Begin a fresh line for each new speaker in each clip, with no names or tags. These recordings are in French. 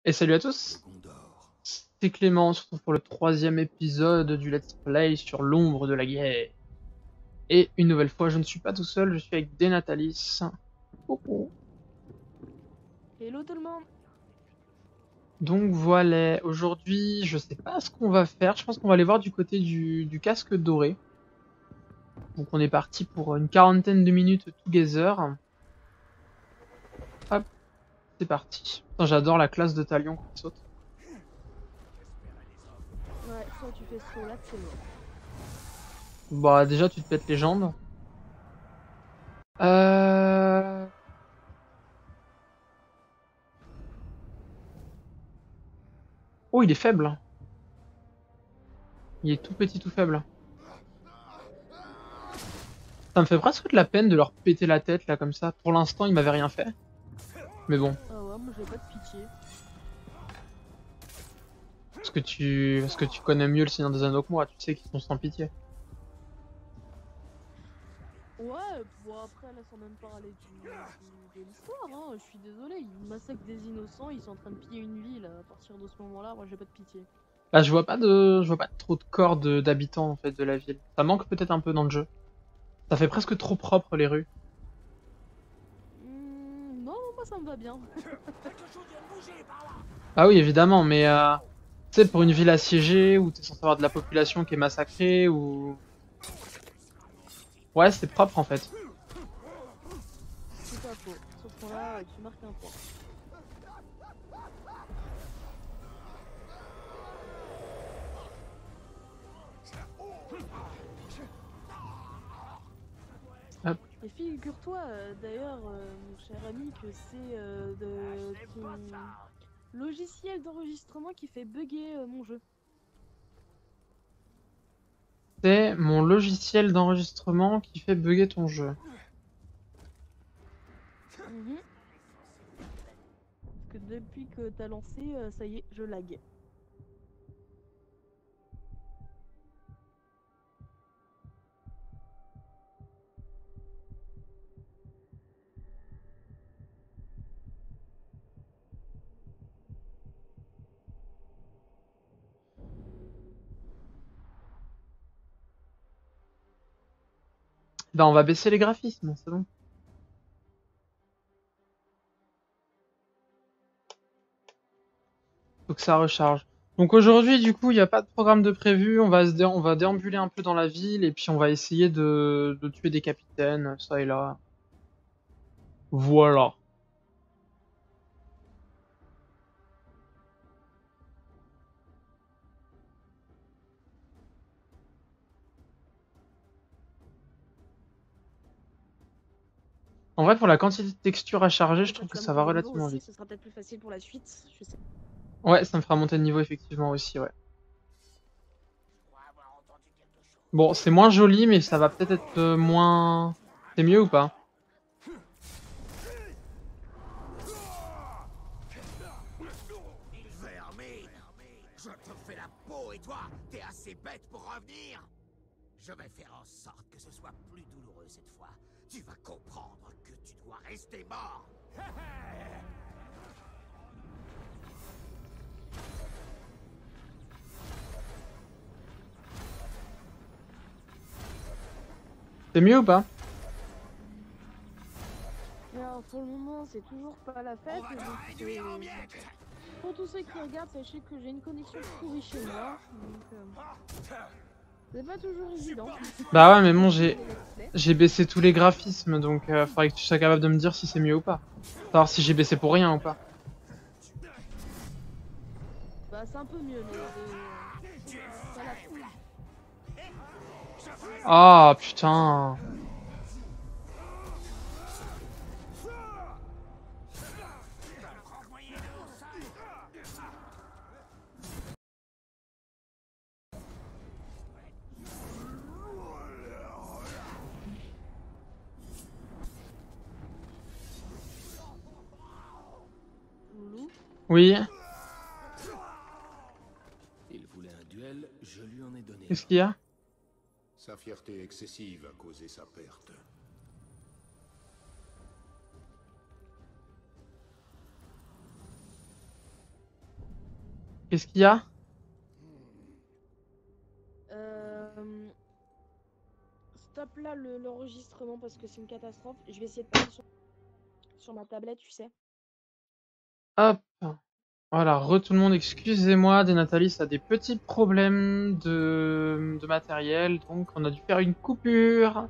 Et salut à tous, c'est Clément, on se retrouve pour le troisième épisode du Let's Play sur l'ombre de la guerre. Et une nouvelle fois, je ne suis pas tout seul, je suis avec Denatalis. Coucou.
Hello tout le monde.
Donc voilà, aujourd'hui, je sais pas ce qu'on va faire, je pense qu'on va aller voir du côté du casque doré. Donc on est parti pour une quarantaine de minutes together. Hop, c'est parti. Putain, j'adore la classe de Talion quand il saute.
Ouais, soit tu fais ce là, c'est loin.
Bah déjà, tu te pètes les jambes. Euh... Oh, il est faible. Il est tout petit, tout faible. Ça me fait presque de la peine de leur péter la tête là comme ça. Pour l'instant, ils m'avaient rien fait. Mais bon,
Ah ouais, moi j'ai pas de pitié.
parce que tu connais mieux le Seigneur des Anneaux que moi, tu sais qu'ils sont sans pitié.
Ouais, bon après là sans même parler de l'histoire, hein, je suis désolé, ils massacrent des innocents, ils sont en train de piller une ville, à partir de ce moment-là, moi j'ai pas de pitié.
Là, je vois pas trop de corps d'habitants en fait de la ville. Ça manque peut-être un peu dans le jeu. Ça fait presque trop propre les rues.
Non, moi ça me va bien.
Ah oui, évidemment, mais tu sais, pour une ville assiégée où t'es censé avoir de la population qui est massacrée ou ouais, c'est propre en fait.
C'est pas faux. Sur ce point-là, tu marques un point.
Hop.
Et figure-toi d'ailleurs, mon cher ami, que c'est de ton logiciel d'enregistrement qui fait bugger mon jeu.
C'est mon logiciel d'enregistrement qui fait bugger ton jeu.
Mhm. Parce que depuis que t'as lancé, ça y est, je lag.
Bah, on va baisser les graphismes, c'est bon. Faut que ça recharge. Donc aujourd'hui, du coup, il n'y a pas de programme de prévu. On va déambuler un peu dans la ville et puis on va essayer de tuer des capitaines, ça et là. Voilà. En vrai, pour la quantité de textures à charger, je trouve que ça va relativement vite.
Ce sera peut-être plus facile pour la suite, je sais.
Ouais, ça me fera monter de niveau effectivement aussi, ouais. Bon, c'est moins joli, mais ça va peut-être être moins... C'est mieux ou pas?
Vermine, je te fais la peau et toi, t'es assez bête pour revenir. Je vais faire en sorte que ce soit plus douloureux cette fois. Tu vas comprendre que tu dois rester mort.
C'est mieux ou pas?
Mais alors, pour le moment, c'est toujours pas la fête.
On va
Donc,
te réduire en miettes.
pour tous ceux qui regardent, sachez que j'ai une connexion pourrie chez moi. Donc, c'est pas toujours évident.
Bah ouais, mais bon, j'ai baissé tous les graphismes, donc faudrait que tu sois capable de me dire si c'est mieux ou pas. Savoir si j'ai baissé pour rien ou pas.
Bah, c'est un peu mieux, mais c'est pas la foule.
Ah, putain.
Loulou.
Oui,
Il voulait un duel, je lui en ai donné.
qu'est-ce qu'il y a?
Sa fierté excessive a causé sa perte.
Qu'est-ce qu'il y a?
Stop là l'enregistrement parce que c'est une catastrophe. Je vais essayer de passer sur ma tablette, tu sais.
Hop. Voilà, tout le monde, excusez-moi, Denatalis a des petits problèmes de matériel, donc on a dû faire une coupure.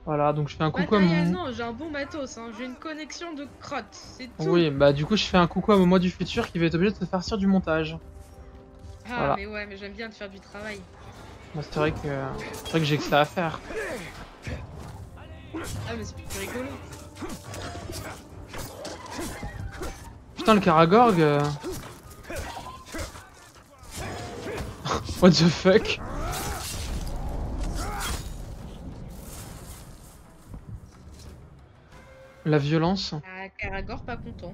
Voilà, donc je fais un coucou à
Matériel,
mon...
non, j'ai un bon matos, hein. J'ai une connexion de crotte, c'est tout.
Oui, bah du coup je fais un coucou à moi du futur qui va être obligé de se farcir du montage.
Ah,
Voilà.
mais ouais, mais j'aime bien te faire du travail.
Bon, c'est vrai que j'ai que ça à faire.
Ah, mais c'est plus rigolo.
Putain, le Karagorg... What the fuck? La violence.
Ah, Karagor, pas content.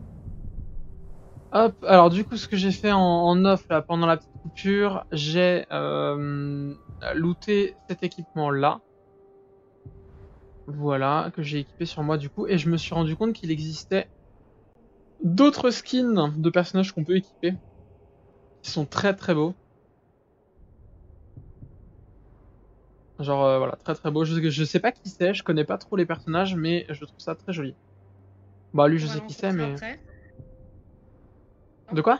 Hop, alors du coup ce que j'ai fait en off là pendant la petite coupure, j'ai looté cet équipement là. Voilà, que j'ai équipé sur moi du coup, et je me suis rendu compte qu'il existait d'autres skins de personnages qu'on peut équiper, qui sont très très beaux. Genre voilà, très très beau. Je sais pas qui c'est, je connais pas trop les personnages, mais je trouve ça très joli. Bah lui je
On va
sais
le
qui c'est,
rencontrer
mais...
après.
De quoi?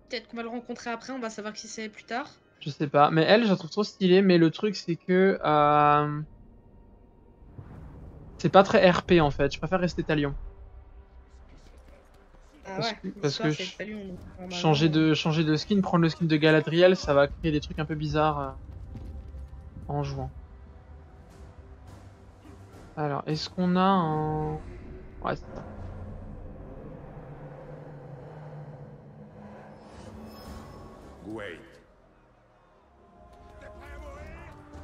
Peut-être qu'on va le rencontrer après, on va savoir qui c'est plus tard.
Je sais pas, mais elle je la trouve trop stylée, mais le truc c'est que... c'est pas très RP en fait, je préfère rester Talion.
Ah
Parce
ouais,
parce que
l'histoire, c'est fallu, on
changer de skin, prendre le skin de Galadriel, ça va créer des trucs un peu bizarres en jouant. Alors, est-ce qu'on a un... Ouais, c'est ça.
Wait.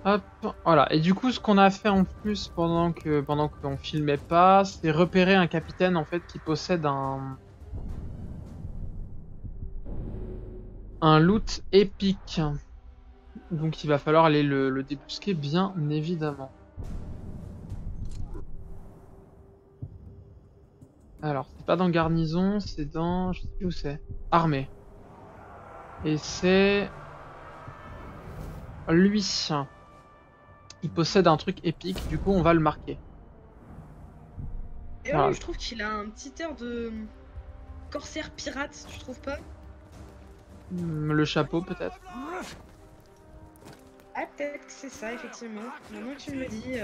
Hop, voilà. Et du coup, ce qu'on a fait en plus pendant qu'on filmait pas, c'est repérer un capitaine en fait qui possède un loot épique. Donc il va falloir aller le débusquer bien évidemment. Alors, c'est pas dans garnison, c'est dans... je sais plus où c'est. Armée. Et c'est... lui. Il possède un truc épique, du coup on va le marquer.
Et
Voilà.
je trouve qu'il a un petit air de corsaire pirate, tu trouves pas?
Le chapeau peut-être.
Ah, peut-être que c'est ça, effectivement. Maintenant que tu me le dis.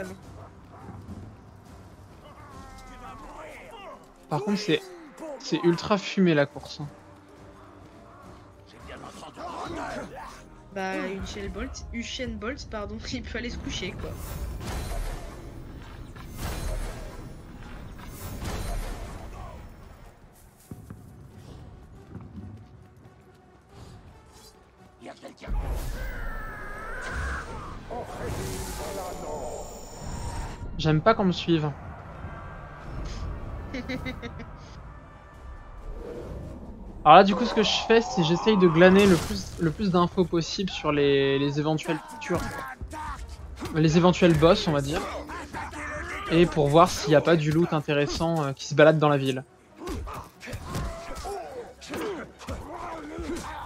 Par contre c'est ultra fumé la course.
Bah, Usain Bolt, pardon, il peut aller se coucher, quoi.
Y a quelqu'un.
J'aime pas qu'on me suive. Alors là du coup ce que je fais c'est j'essaye de glaner le plus d'infos possible sur les éventuelles features. Les éventuels boss on va dire. Et pour voir s'il n'y a pas du loot intéressant qui se balade dans la ville.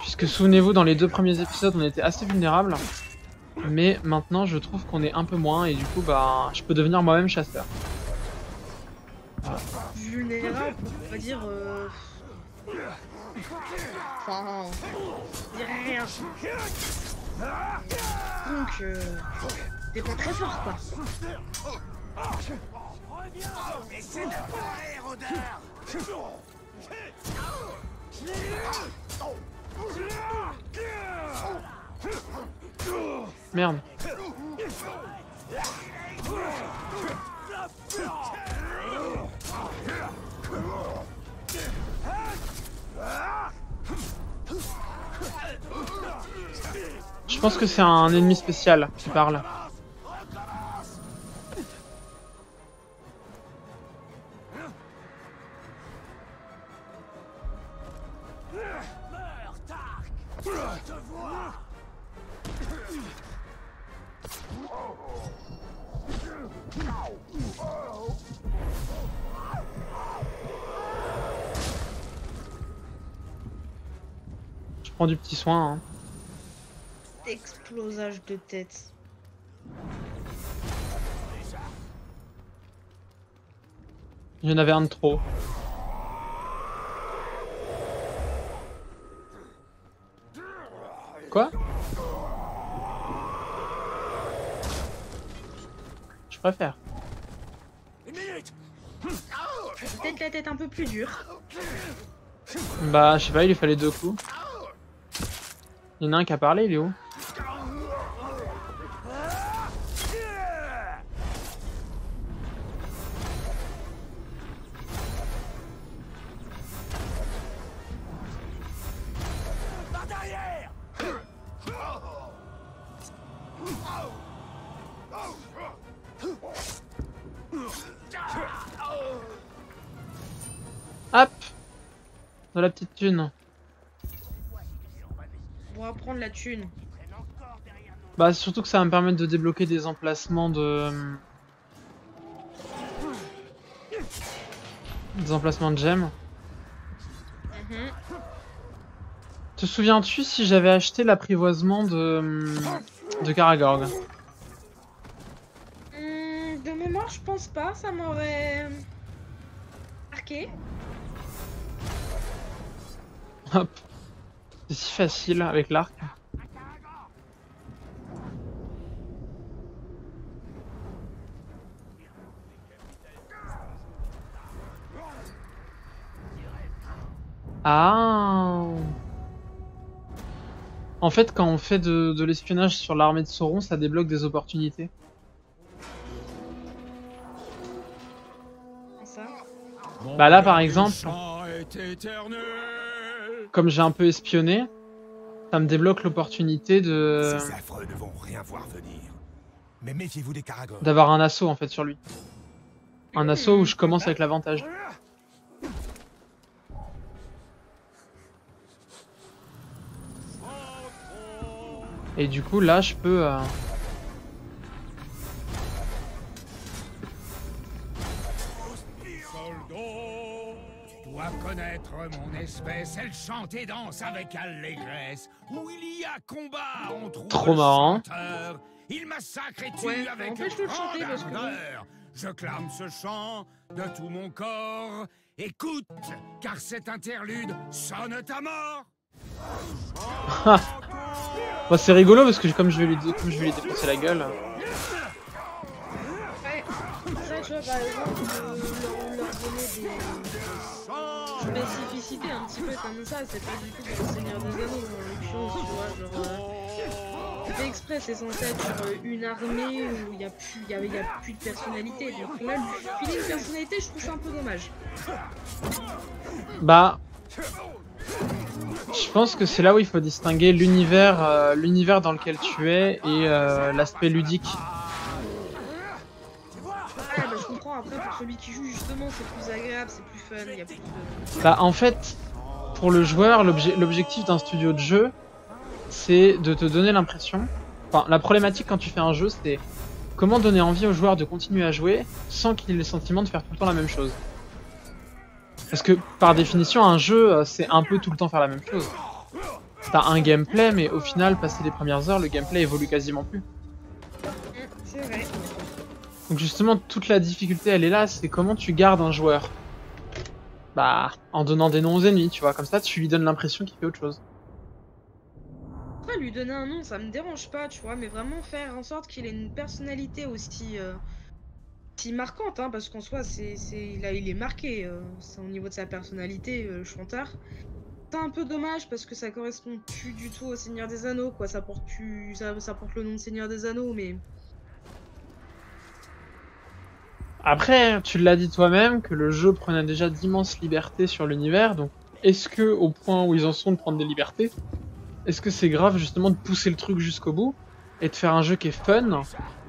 Puisque souvenez-vous dans les 2 premiers épisodes on était assez vulnérables. Mais maintenant je trouve qu'on est un peu moins et du coup bah je peux devenir moi-même chasseur. Voilà.
Vulnérable, on va dire. Enfin, je dirais rien. Donc, t'es pas très fort, quoi.
Essaie de parler, rôdeur.
Merde. Je pense que c'est un ennemi spécial qui parle. Je prends du petit soin. Hein.
Explosage de tête.
Il y en avait un de trop. Quoi? Je préfère.
Peut-être la tête un peu plus dure.
Bah, je sais pas, il lui fallait 2 coups. Il y en a un qui a parlé, il est où? Hop! De la petite thune.
On va prendre la thune.
Bah, surtout que ça va me permettre de débloquer des emplacements de... Des emplacements de gemmes. Te souviens-tu si j'avais acheté l'apprivoisement de Karagorg?
De mémoire, je pense pas. Ça m'aurait marqué.
Hop. C'est si facile avec l'arc. Ah. En fait, quand on fait de l'espionnage sur l'armée de Sauron, ça débloque des opportunités.
Ça.
Bah là, par exemple, comme j'ai un peu espionné, ça me débloque l'opportunité de
Ces affreux ne vont rien voir venir. Mais méfiez-vous des Karagors.
d'avoir un assaut en fait sur lui. Un assaut où je commence avec l'avantage. Et du coup là je peux
Tu dois connaître mon espèce, elle chante et danse avec allégresse. Où il y a combat, on trouve
Trop marrant.
le chanteur. Il massacre et tue
Ouais,
avec
empêche-le de chanter,
grande
parce que bon.
ardeur. Je clame ce chant de tout mon corps. Écoute, car cet interlude sonne ta mort.
Bah, c'est rigolo parce que comme je vais lui défoncer la gueule.
Ouais. Ça, tu vois, par exemple, leur donner des spécificités un petit peu comme ça, c'est pas du tout dans le Seigneur des Anneaux, en l'occurrence, tu vois, genre... C'est fait exprès, c'est censé être sur une armée où il y a plus de personnalité, donc là, lui filer une personnalité, je trouve ça un peu dommage.
Bah, je pense que c'est là où il faut distinguer l'univers dans lequel tu es et l'aspect ludique.
Ouais, bah je comprends, après pour celui qui joue justement c'est plus agréable, c'est plus fun, il y a plus de...
Bah en fait, pour le joueur, l'objectif d'un studio de jeu, c'est de te donner l'impression... Enfin, la problématique quand tu fais un jeu, c'est comment donner envie au joueur de continuer à jouer sans qu'il ait le sentiment de faire tout le temps la même chose. Parce que par définition, un jeu, c'est un peu tout le temps faire la même chose. T'as un gameplay, mais au final, passé les premières heures, le gameplay évolue quasiment plus.
C'est vrai.
Donc justement, toute la difficulté, elle est là, c'est comment tu gardes un joueur. Bah, en donnant des noms aux ennemis, tu vois, comme ça, tu lui donnes l'impression qu'il fait autre chose.
Après lui donner un nom, ça me dérange pas, tu vois, mais vraiment faire en sorte qu'il ait une personnalité aussi... si marquante, hein, parce qu'en soi, il est marqué c'est au niveau de sa personnalité, le chanteur. C'est un peu dommage parce que ça correspond plus du tout au Seigneur des Anneaux, quoi. Ça porte le nom de Seigneur des Anneaux, mais
Après, tu l'as dit toi-même, que le jeu prenait déjà d'immenses libertés sur l'univers, donc est-ce que, au point où ils en sont de prendre des libertés, est-ce que c'est grave justement de pousser le truc jusqu'au bout et de faire un jeu qui est fun,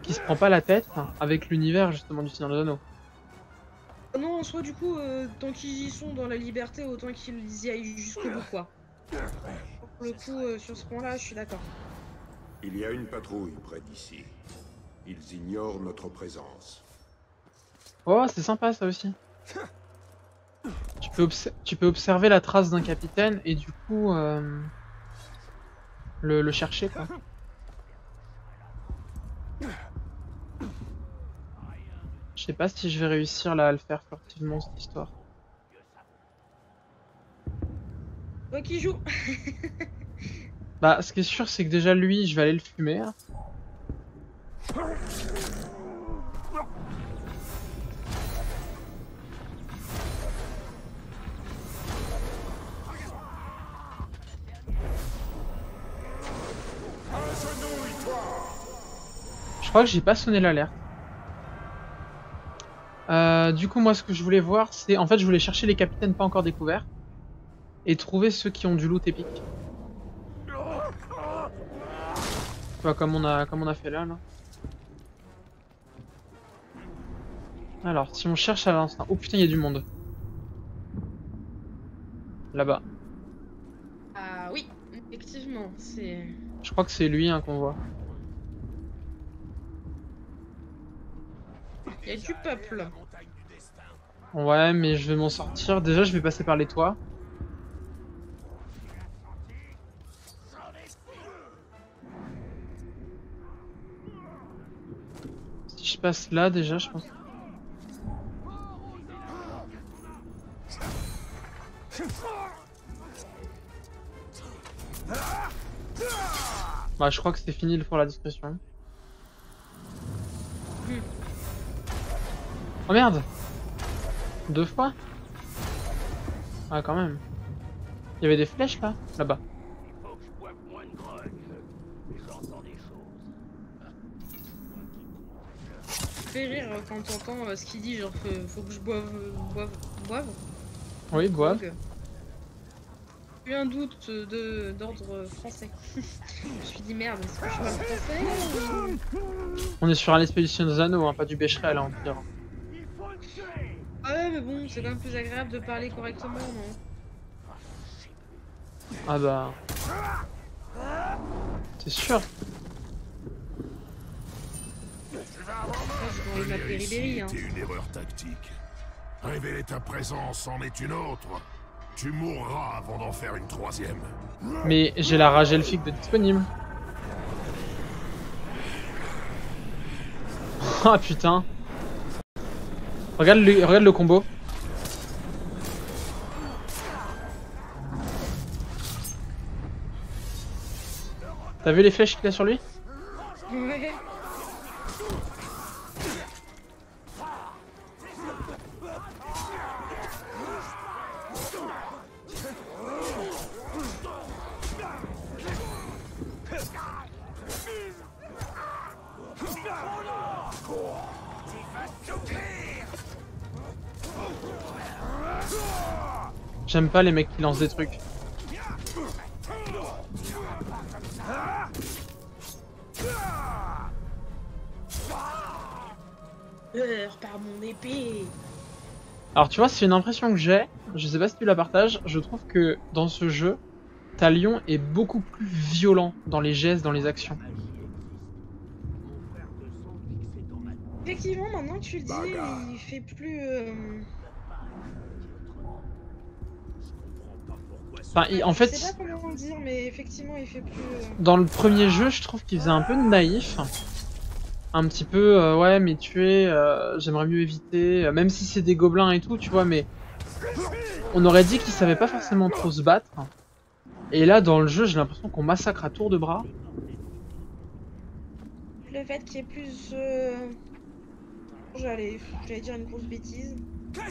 qui se prend pas la tête avec l'univers justement du Seigneur des Anneaux?
non, en soi, du coup, tant qu'ils y sont dans la liberté, autant qu'ils y aillent jusqu'au bout, quoi. Pour le coup, sur ce point-là, je suis d'accord.
Il y a une patrouille près d'ici. Ils ignorent notre présence.
Oh, c'est sympa ça aussi. Tu peux observer la trace d'un capitaine et du coup le chercher quoi. Je sais pas si je vais réussir là à le faire furtivement cette histoire.
Toi qui joues.
Bah ce qui est sûr c'est que déjà lui je vais aller le fumer. Hein. Je crois que j'ai pas sonné l'alerte. Du coup moi ce que je voulais voir c'est en fait je voulais chercher les capitaines pas encore découverts et trouver ceux qui ont du loot épique. Tu vois comme on a fait là. Alors si on cherche à l'instant. Oh putain il y a du monde. Là-bas.
Ah oui, effectivement, c'est...
Je crois que c'est lui hein, qu'on voit.
Il y a du peuple.
Ouais mais je vais m'en sortir. Déjà je vais passer par les toits. Si je passe là déjà je pense. Bah je crois que c'est fini pour la discrétion. Oh merde! 2 fois? Ah quand même. Il y avait des flèches là? Là-bas.
Fait rire quand t'entends ce qu'il dit, genre faut que je boive.
Oui, boivent.
J'ai eu un doute d'ordre français. Je me suis dit merde, est-ce que je parle français
On est sur un expédition des anneaux, hein, pas du Becherel, hein, on dirait.
Ah ouais mais bon, c'est quand même plus agréable de parler correctement, non?
Ah bah... C'est sûr.
Je vais m'appeler Ribéry, hein.
C'était une erreur tactique. Révéler ta présence en est une autre. Tu mourras avant d'en faire une troisième.
Mais j'ai la rage elfique de disponible. Ah putain. Regarde le combo. T'as vu les flèches qu'il a sur lui?
Ouais.
J'aime pas les mecs qui lancent des trucs.
Par mon épée.
Alors tu vois, c'est une impression que j'ai, je sais pas si tu la partages, je trouve que dans ce jeu, Talion est beaucoup plus violent dans les gestes, dans les actions.
Effectivement, maintenant que tu le dis, il fait plus...
Enfin, en
Je
fait,
sais pas comment dire, mais effectivement, il fait plus...
dans le premier jeu, je trouve qu'il faisait un peu naïf. Un petit peu, ouais, mais tuer, j'aimerais mieux éviter, même si c'est des gobelins et tout, tu vois, mais... On aurait dit qu'il savait pas forcément trop se battre. Et là, dans le jeu, j'ai l'impression qu'on massacre à tour de bras.
Le fait qu'il y ait plus... J'allais dire une grosse bêtise. Pas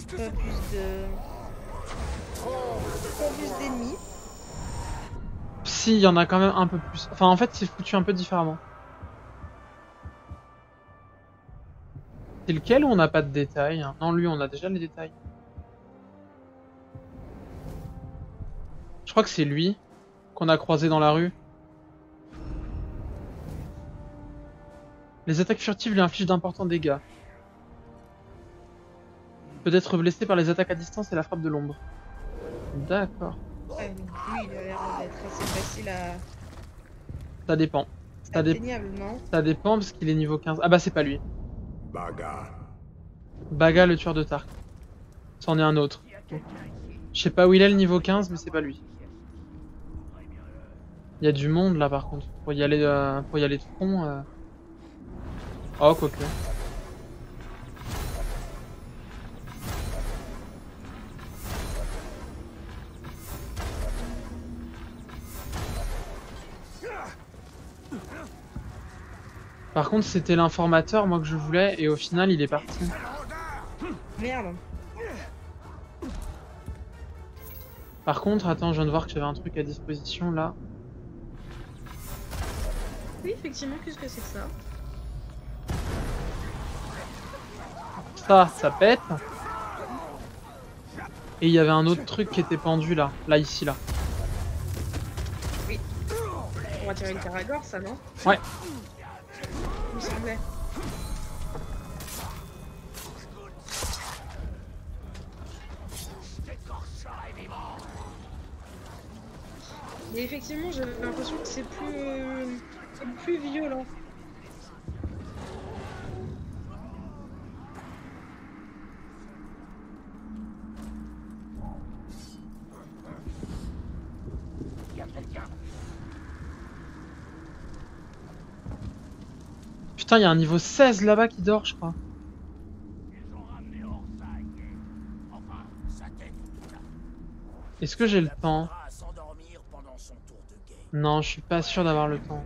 plus d'ennemis.
Si, il y en a quand même un peu plus. Enfin, en fait, c'est foutu un peu différemment. C'est lequel où on n'a pas de détails? Non, lui, on a déjà les détails. Je crois que c'est lui qu'on a croisé dans la rue. Les attaques furtives lui infligent d'importants dégâts. Peut être blessé par les attaques à distance et la frappe de l'ombre. D'accord.
Ouais, donc lui, il a l'air d'être assez facile à...
Ça dépend.
atteignable, non?
Ça dépend parce qu'il est niveau 15. Ah bah c'est pas lui.
Baga.
Baga le tueur de Tark. C'en est un autre. Je sais pas où il est le niveau 15 mais c'est pas lui. Il y a du monde là par contre. Pour y aller de front. Oh, quoique. Par contre, c'était l'informateur, moi, que je voulais, et au final, il est parti.
Merde.
Par contre, attends, je viens de voir que j'avais un truc à disposition, là.
Oui, effectivement, qu'est-ce que c'est que ça?
Ça pète. Et il y avait un autre truc qui était pendu, là. Là, ici, là.
Oui. On va tirer une caragor, ça, non?
Ouais.
Il me semblait. Mais effectivement, j'ai l'impression que c'est plus violent.
Putain, il y a un niveau 16 là-bas qui dort, je crois. Est-ce que j'ai le temps? Non, je suis pas sûr d'avoir le temps.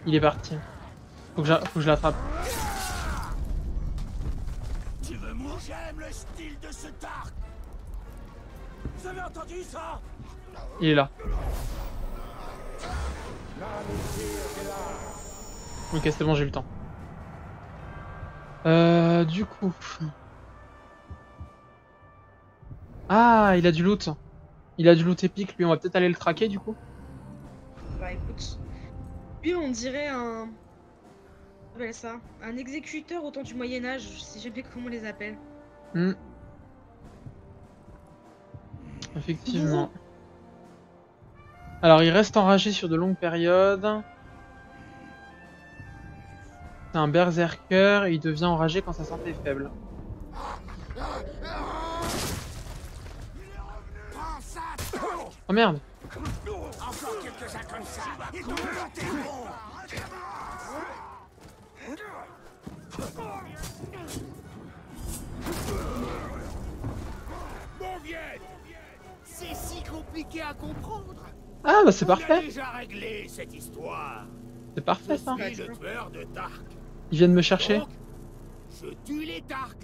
Il est parti. Faut que je l'attrape.
Tu veux mourir? J'aime le style de ce Tark. Vous avez entendu ça?
Il est là. Ok, c'est bon, j'ai eu le temps. Du coup... Ah, il a du loot. Il a du loot épique, lui. On va peut-être aller le traquer, du coup.
Bah écoute, lui on dirait un... On appelle ça un exécuteur au temps du Moyen-Âge, je sais jamais comment on les appelle.
Hmm. Effectivement. Alors, il reste enragé sur de longues périodes. C'est un berserker et il devient enragé quand sa santé est faible. Oh merde!
Encore quelques-uns comme ça. Et ton plan est bon. C'est si compliqué à comprendre.
Ah bah c'est
On a
parfait!
déjà réglé cette histoire.
C'est parfait ça!
Je suis le tueur de Tark.
Ils viennent me chercher.
Donc, je tue les Tark.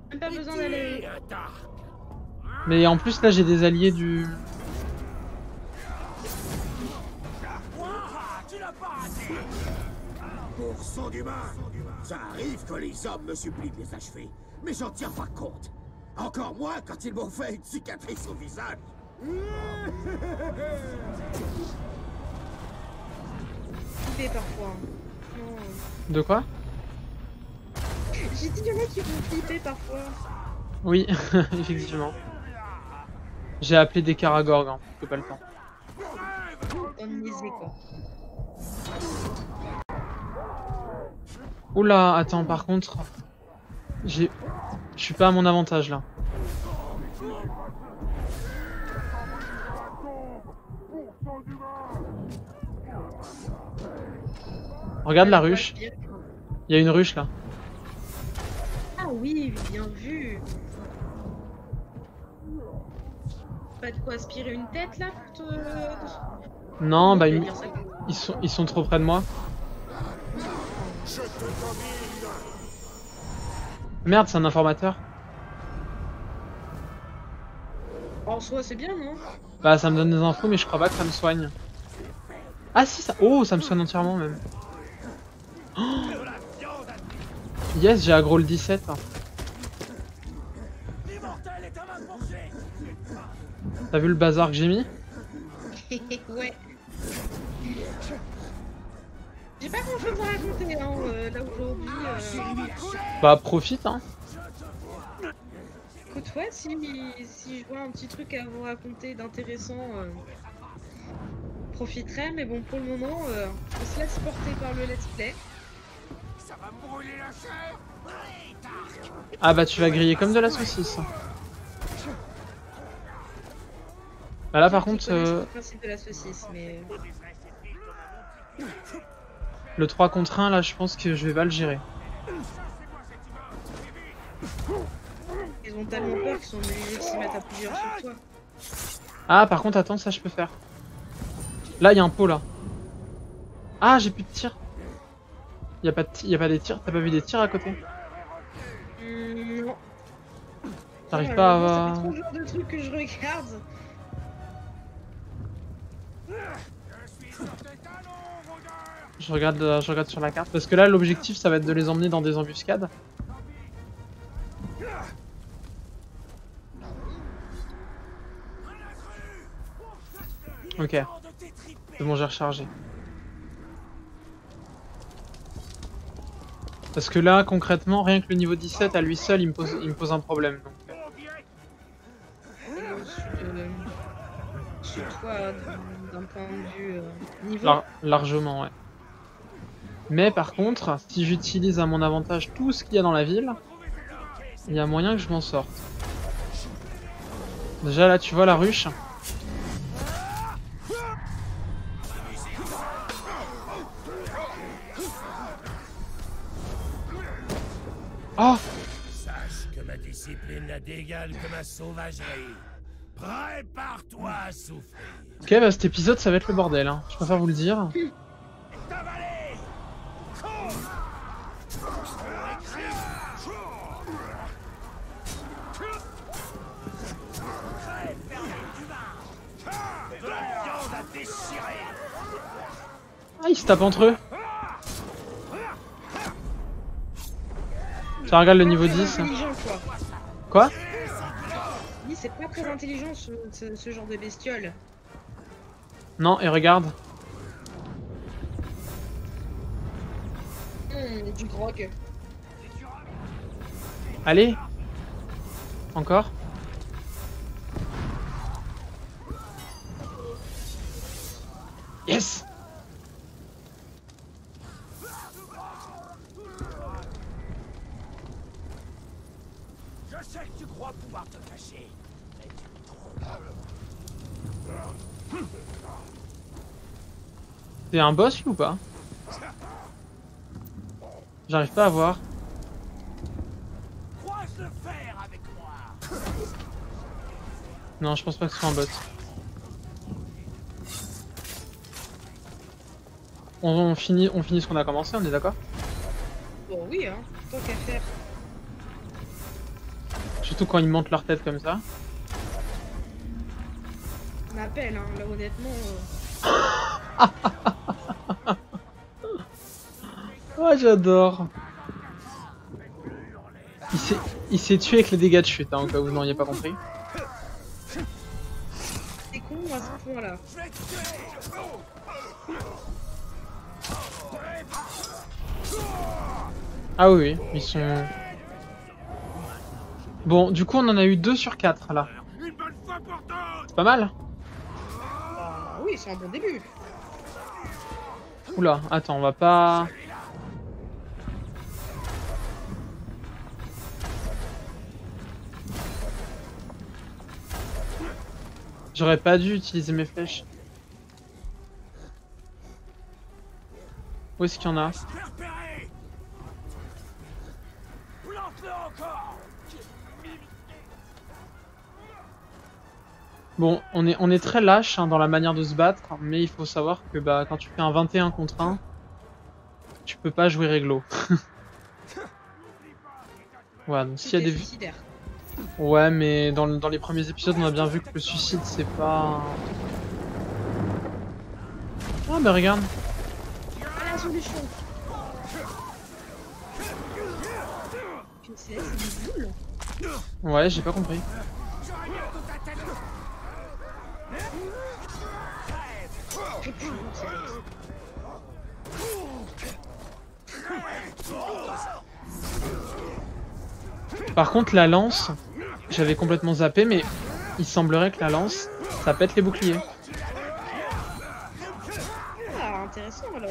Même pas
Et
besoin
tu
d'aller...
es un Tark.
Mais en plus là j'ai des alliés du...
Ouah, tu l'as pas raté. Pour sang d'humain, ça arrive que les hommes me supplient de les achever, mais j'en tiens pas compte. Encore moins quand ils m'ont fait une cicatrice au visage.
Flipper parfois. Non.
De quoi?
J'ai dit il y en a qui vont flipper parfois.
Oui, effectivement. J'ai appelé des Karagorg, hein. J'ai pas le temps.
Omnisé quoi.
Oula, attends, par contre... Je suis pas à mon avantage là. Regarde la ruche. Il y a une ruche là.
Ah oui, bien vu. Pas de quoi aspirer une tête là pour te...
Non, bah
Je vais dire ça.
ils sont trop près de moi. Merde, c'est un informateur.
En soi c'est bien non?
Bah ça me donne des infos mais je crois pas que ça me soigne. Ah si ça... Oh, ça me soigne entièrement même. Oh yes, j'ai aggro le 17. T'as vu le bazar que j'ai mis?
Ouais. J'ai pas grand chose à raconter hein, là aujourd'hui.
Bah profite hein.
Écoute ouais, si je vois un petit truc à vous raconter d'intéressant, profiterai, mais bon pour le moment on se laisse porter par le let's play.
Ça va me brûler la chair. Allez, Tark.
Ah bah tu vas griller comme de la saucisse. Bah là par contre,
Je connais le principe de la saucisse, mais...
le 3 contre 1 là je pense que je vais pas le gérer.
Ils ont tellement peur qu'ils sont obligés de s'y mettre à plusieurs sur toi.
Ah par contre attends, ça je peux faire. Là il y a un pot là. Ah j'ai plus de tir. Y a pas des tirs, t'as pas vu des tirs à côté?
Non.
T'arrives pas à
Ça
avoir...
fait trop le genre de trucs que je regarde.
Je regarde sur la carte parce que là l'objectif ça va être de les emmener dans des embuscades. Ok, c'est bon, j'ai rechargé. Parce que là concrètement rien que le niveau 17 à lui seul il me pose un problème. Donc...
Sur toi, d'un point de vue niveau.
Largement, ouais. Mais par contre, si j'utilise à mon avantage tout ce qu'il y a dans la ville, il y a moyen que je m'en sorte. Déjà là, tu vois la ruche. Oh!
Sache que ma discipline n'a d'égal que ma sauvagerie. Prépare-toi à souffrir.
Ok, bah cet épisode ça va être le bordel, hein. Je préfère vous le dire. Ah, ils se tapent entre eux. Ça regarde le niveau 10.
Intelligent, quoi.
Quoi?
Oui, c'est pas très intelligent ce genre de bestiole.
Non, et regarde.
Du grog.
Allez. Encore. Yes.
Je sais que tu crois pouvoir te cacher, mais tu te trompes.
C'est un boss lui ou pas? J'arrive pas à voir.
Croise le fer avec moi.
Non, je pense pas que ce soit un bot. On finit ce qu'on a commencé, on est d'accord?
Bon, oui, hein. Tant qu'à faire.
Surtout quand ils montent leur tête comme ça.
On appelle, hein. Là, honnêtement.
Oh, j'adore. Il s'est tué avec les dégâts de chute, hein, au cas où vous n'auriez pas compris.
C'est con à ce point-là.
Ah oui, oui, ils sont... Bon, du coup on en a eu 2 sur 4 là. C'est pas mal.
Ah oui, c'est un bon début.
Oula, attends, on va pas... J'aurais pas dû utiliser mes flèches. Où est-ce qu'il y en a? Bon, on est très lâche hein, dans la manière de se battre, mais il faut savoir que bah, quand tu fais un 21 contre 1, tu peux pas jouer réglo. Voilà, donc s'il y a des...
Suicidaire.
Ouais, mais dans les premiers épisodes, on a bien vu que le suicide, c'est pas... Ah, mais regarde.
Ah, la solution. C'est des boules.
Ouais, j'ai pas compris. Par contre, la lance, j'avais complètement zappé, mais il semblerait que la lance, ça pète les boucliers.
Ah, intéressant alors.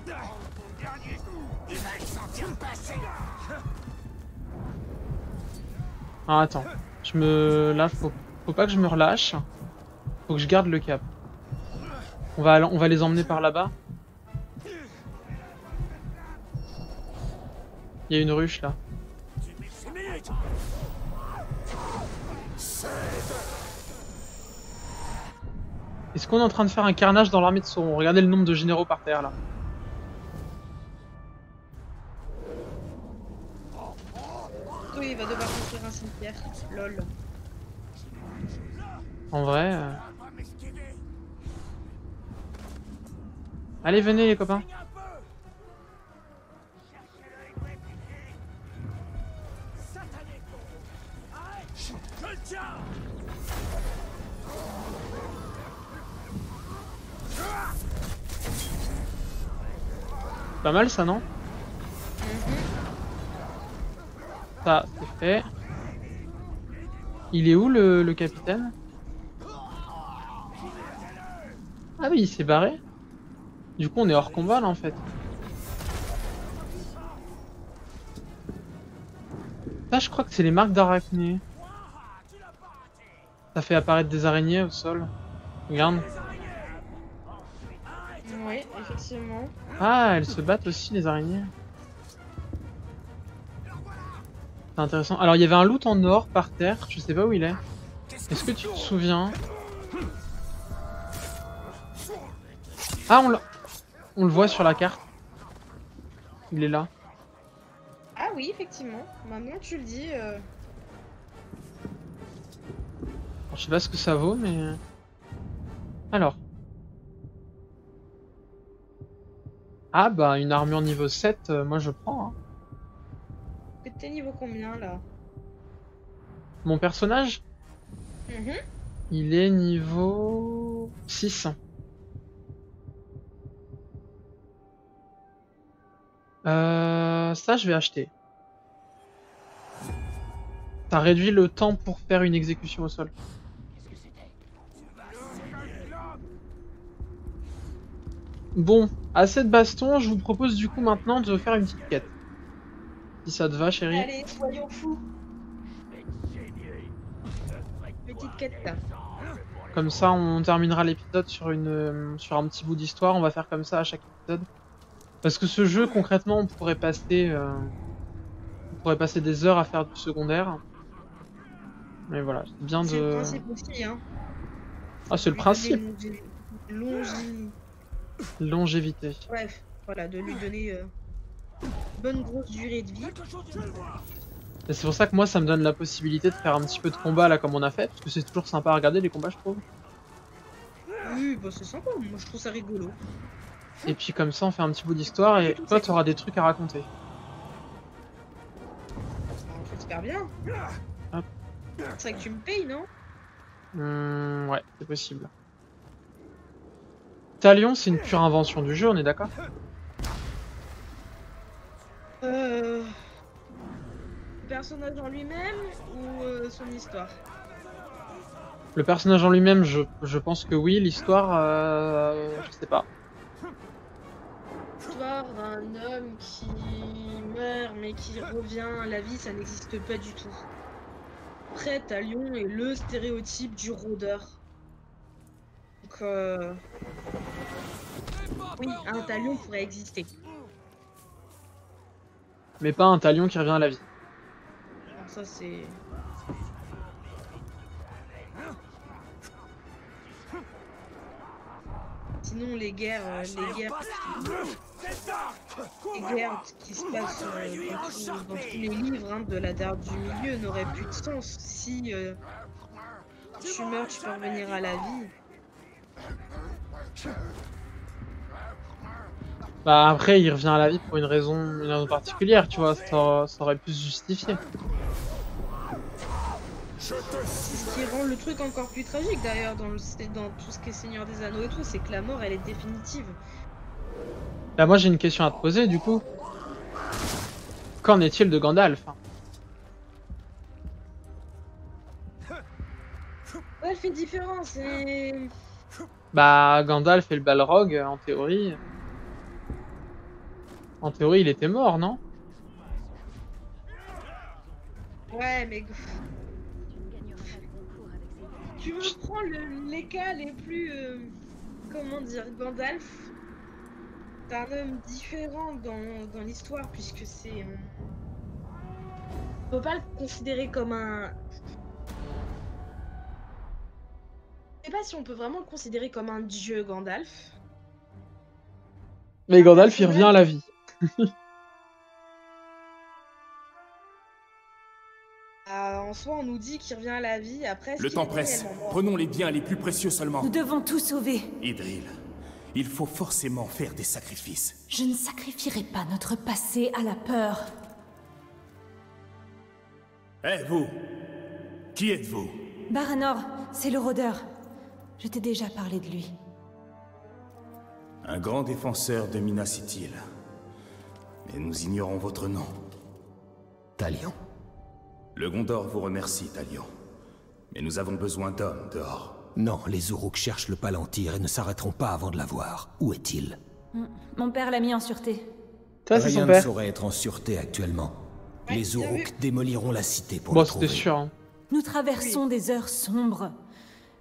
Il va le sentir passer.
Ah, attends. Là, faut pas que je me relâche. Faut que je garde le cap. On va les emmener par là-bas. Il y a une ruche là. Est-ce qu'on est en train de faire un carnage dans l'armée de Sauron? Regardez le nombre de généraux par terre là.
Oui, il va devoir construire un cimetière. Lol.
En vrai. Allez, venez les copains. Pas mal ça, non? Ça, c'est fait. Il est où le capitaine? Ah oui, il s'est barré. Du coup, on est hors combat là en fait. Ça, je crois que c'est les marques d'arachnées. Ça fait apparaître des araignées au sol. Regarde.
Oui, effectivement.
Ah, elles se battent aussi les araignées. C'est intéressant. Alors, il y avait un loot en or par terre. Je sais pas où il est. Est-ce que tu te souviens? Ah, on le voit sur la carte. Il est là.
Ah oui, effectivement. Maintenant tu le dis.
Alors, je sais pas ce que ça vaut, mais... Alors. Ah bah, une armure niveau 7, moi je prends. Hein.
T'es niveau combien là?
Mon personnage,
Mhm.
il est niveau 6. Ça, je vais acheter. Ça réduit le temps pour faire une exécution au sol. Bon, assez de baston, je vous propose du coup maintenant de faire une petite quête. Si ça te va, chérie.
Allez, soyons fous. Petite quête là.
Comme ça, on terminera l'épisode sur un petit bout d'histoire. On va faire comme ça à chaque épisode. Parce que ce jeu, concrètement, on pourrait passer des heures à faire du secondaire. Mais voilà, c'est bien
C'est le
de...
principe aussi, hein.
Ah, c'est le principe. Longévité.
Bref, voilà, de lui donner bonne grosse durée de vie.
Et c'est pour ça que moi, ça me donne la possibilité de faire un petit peu de combat là comme on a fait. Parce que c'est toujours sympa à regarder les combats, je trouve.
Oui, bah c'est sympa, moi je trouve ça rigolo.
Et puis comme ça, on fait un petit bout d'histoire et toi, t'auras des trucs à raconter.
J'espère bien.
Hop.
C'est vrai que tu me payes, non?
Ouais, c'est possible. Talion, c'est une pure invention du jeu, on est d'accord?
Le personnage en lui-même ou son histoire?
Le personnage en lui-même, je pense que oui. L'histoire, je sais pas.
L'histoire d'un homme qui meurt mais qui revient à la vie, ça n'existe pas du tout. Après, Talion est le stéréotype du rôdeur. Donc, oui, un Talion pourrait exister.
Mais pas un Talion qui revient à la vie.
Alors ça, c'est... Sinon, les guerres qui se passent dans tous les livres hein, de la Terre du Milieu n'auraient plus de sens. Si tu meurs, tu peux revenir à la vie.
Bah après, il revient à la vie pour une raison particulière, tu vois. Ça aurait pu se justifier.
C'est ce qui rend le truc encore plus tragique d'ailleurs dans tout ce qui est Seigneur des Anneaux et tout, c'est que la mort elle est définitive.
Bah moi j'ai une question à te poser du coup. Qu'en est-il de Gandalf?
Ouais, elle fait une différence et...
Bah Gandalf et le Balrog en théorie. En théorie, il était mort, non?
Ouais, mais tu veux prendre les cas les plus, comment dire, Gandalf, c'est un homme différent dans l'histoire puisque c'est, on peut pas le considérer comme un. Je sais pas si on peut vraiment le considérer comme un dieu, Gandalf.
Mais Gandalf, il revient à la vie.
En soi, on nous dit qu'il revient à la vie. Après,
Le temps presse. Prenons les biens les plus précieux seulement.
Nous devons tout sauver.
Idril, il faut forcément faire des sacrifices.
Je ne sacrifierai pas notre passé à la peur.
Eh, vous! Qui êtes-vous?
Baranor, c'est le rôdeur. Je t'ai déjà parlé de lui.
Un grand défenseur de Minas Ithil. Mais nous ignorons votre nom.
Talion.
Le Gondor vous remercie, Talion. Mais nous avons besoin d'hommes dehors.
Non, les Uruk cherchent le Palantir et ne s'arrêteront pas avant de l'avoir. Où est-il?
Mon père l'a mis en sûreté.
Ça, c'est
Rien
son
ne
père.
saurait être en sûreté actuellement.
Ouais,
Les
bien
Uruk
vu.
démoliront la cité pour
Bon,
le
c'était
trouver.
sûr. Hein.
Nous traversons des heures sombres.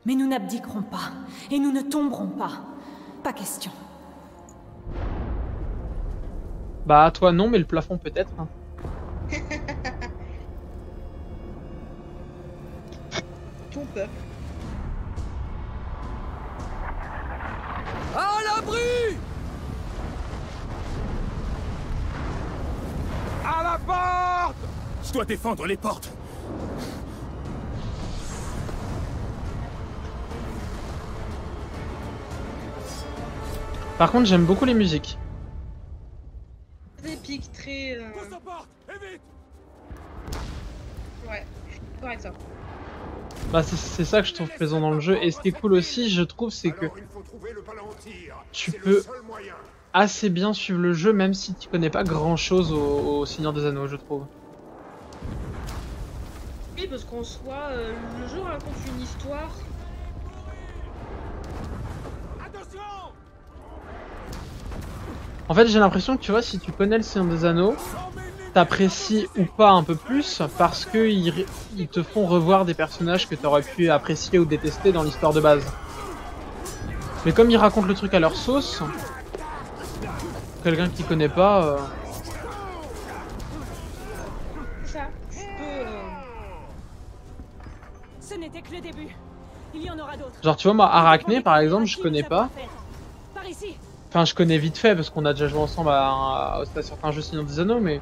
Mais nous n'abdiquerons pas. Et nous ne tomberons pas. Pas question.
Bah, toi non, mais le plafond peut-être. Hein.
Ton peuple.
À l'abri!
À la porte! Je dois défendre les portes.
Par contre, j'aime beaucoup les musiques.
Très épique, très.
Pousse la porte! Et vite!
Ouais, je suis d'accord avec ça.
Bah, c'est ça que je trouve plaisant dans le jeu. Et ce qui est cool aussi, je trouve, c'est que
Alors, il faut trouver le Palantir.
tu
C'est le
peux
seul moyen.
assez bien suivre le jeu, même si tu connais pas grand chose au Seigneur des Anneaux, je trouve.
Oui, parce qu'en soi, le jeu raconte une histoire.
Attention!
En fait, j'ai l'impression que tu vois, si tu connais le Seigneur des Anneaux, t'apprécies ou pas un peu plus parce que ils te font revoir des personnages que t'aurais pu apprécier ou détester dans l'histoire de base. Mais comme ils racontent le truc à leur sauce, quelqu'un qui connaît pas,
C'est ça. Tu peux.
Ce n'était que le début. Il y en aura d'autres.
genre tu vois moi Arachné par exemple, je connais pas.
Par ici.
Enfin, je connais vite fait parce qu'on a déjà joué ensemble à certains jeux Seigneur des Anneaux, mais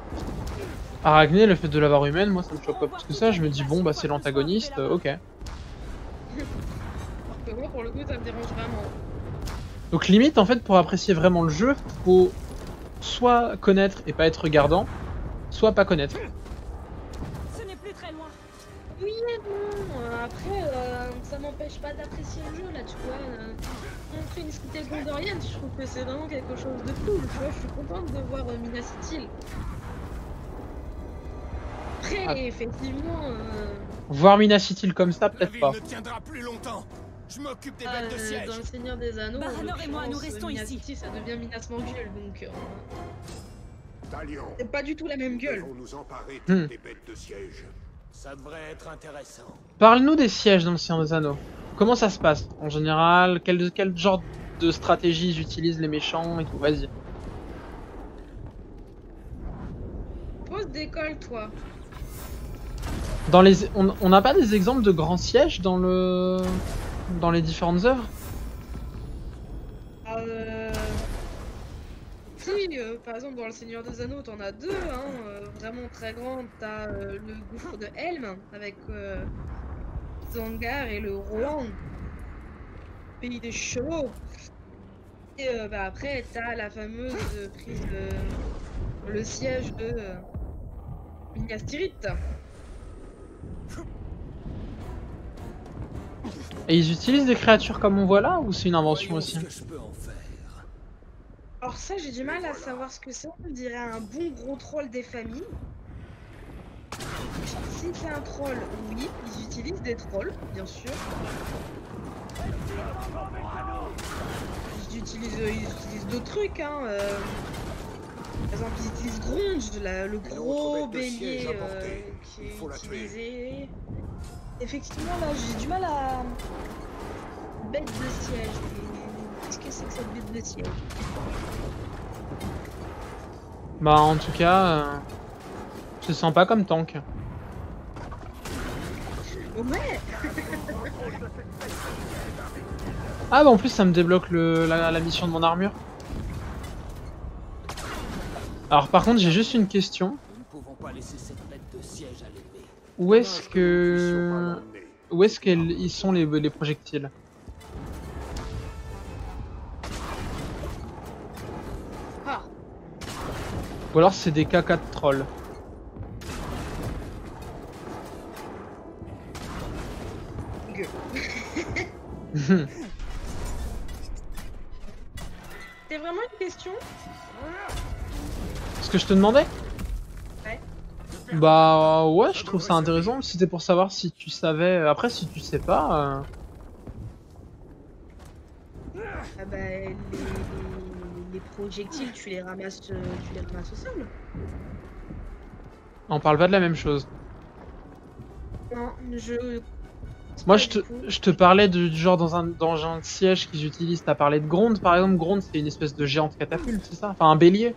Arachné, le fait de l'avoir humaine, moi ça me choque pas plus que ça. Je me dis bon bah c'est l'antagoniste, ok.
Alors que moi, pour le coup, ça me dérange vraiment.
Donc limite en fait pour apprécier vraiment le jeu, faut soit connaître et pas être regardant, soit pas connaître.
Ce n'est plus très loin.
Oui et non. Après, ça m'empêche pas d'apprécier le jeu là, tu vois. Montrer une cité gondorienne, je trouve que c'est vraiment quelque chose de cool. Tu vois, je suis contente de voir Minas Ithil. Après,
Ah.
effectivement.
Voir Minas Ithil comme ça,
La
peut-être
ville
pas.
ne tiendra plus longtemps. Je m'occupe des bêtes de
Dans
siège.
le Seigneur des Anneaux,
Baranor
en
et moi, nous
l'occurrence,
restons
Minas
ici.
Ithil, ça devient Minas Morgul, donc
Talion.
c'est pas du tout la même
Nous
gueule.
devons nous emparer
Hmm.
des bêtes de siège.
Ça devrait être intéressant.
Parle-nous des sièges dans le Seigneur des Anneaux. Comment ça se passe en général? Quel genre de stratégie ils utilisent les méchants et tout? Vas-y.
Pose d'école, toi.
Dans les, on n'a pas des exemples de grands sièges dans les différentes œuvres?
Si, par exemple, dans Le Seigneur des Anneaux, t'en as deux, hein, vraiment très grandes. T'as le gouffre de Helm, avec Zangar et le Rohan, pays des chevaux. Et bah, après, t'as la fameuse prise de... le siège de Minas Tirith.
Et ils utilisent des créatures comme on voit là ou c'est une invention
Voyons
aussi?
ce que je peux en faire.
Alors ça, j'ai du mal à savoir ce que c'est. On dirait un bon gros troll des familles. Si c'est un troll, oui, ils utilisent des trolls, bien sûr. Ils utilisent d'autres trucs, hein. Par exemple, ils utilisent Gronde, le
autre
gros
bête de siège
bélier
à portée.
qui
Il
est
faut la tuer.
utilisé. Effectivement, là, j'ai du mal à... Bête de siège. Qu'est-ce que c'est que cette bête de siège?
Bah en tout cas, je te sens pas comme tank.
Ouais.
Ah bah en plus ça me débloque la mission de mon armure. Alors par contre j'ai juste une question.
Nous ne pouvons pas laisser cette bête de siège à l'ennemi.
Où est-ce qu'ils sont les projectiles?
Ah.
Ou alors c'est des caca de troll.
C'est vraiment une question?
Ce que je te demandais?
Ouais.
Bah ouais, je trouve ça intéressant. C'était pour savoir si tu savais. Après, si tu sais pas.
Ah bah, les projectiles, tu les ramasses au sol.
On parle pas de la même chose.
Non,
Moi, je te parlais du genre dans un siège qu'ils utilisent. T'as parlé de Gronde, par exemple. Gronde, c'est une espèce de géante catapulte, c'est ça? Enfin, un bélier.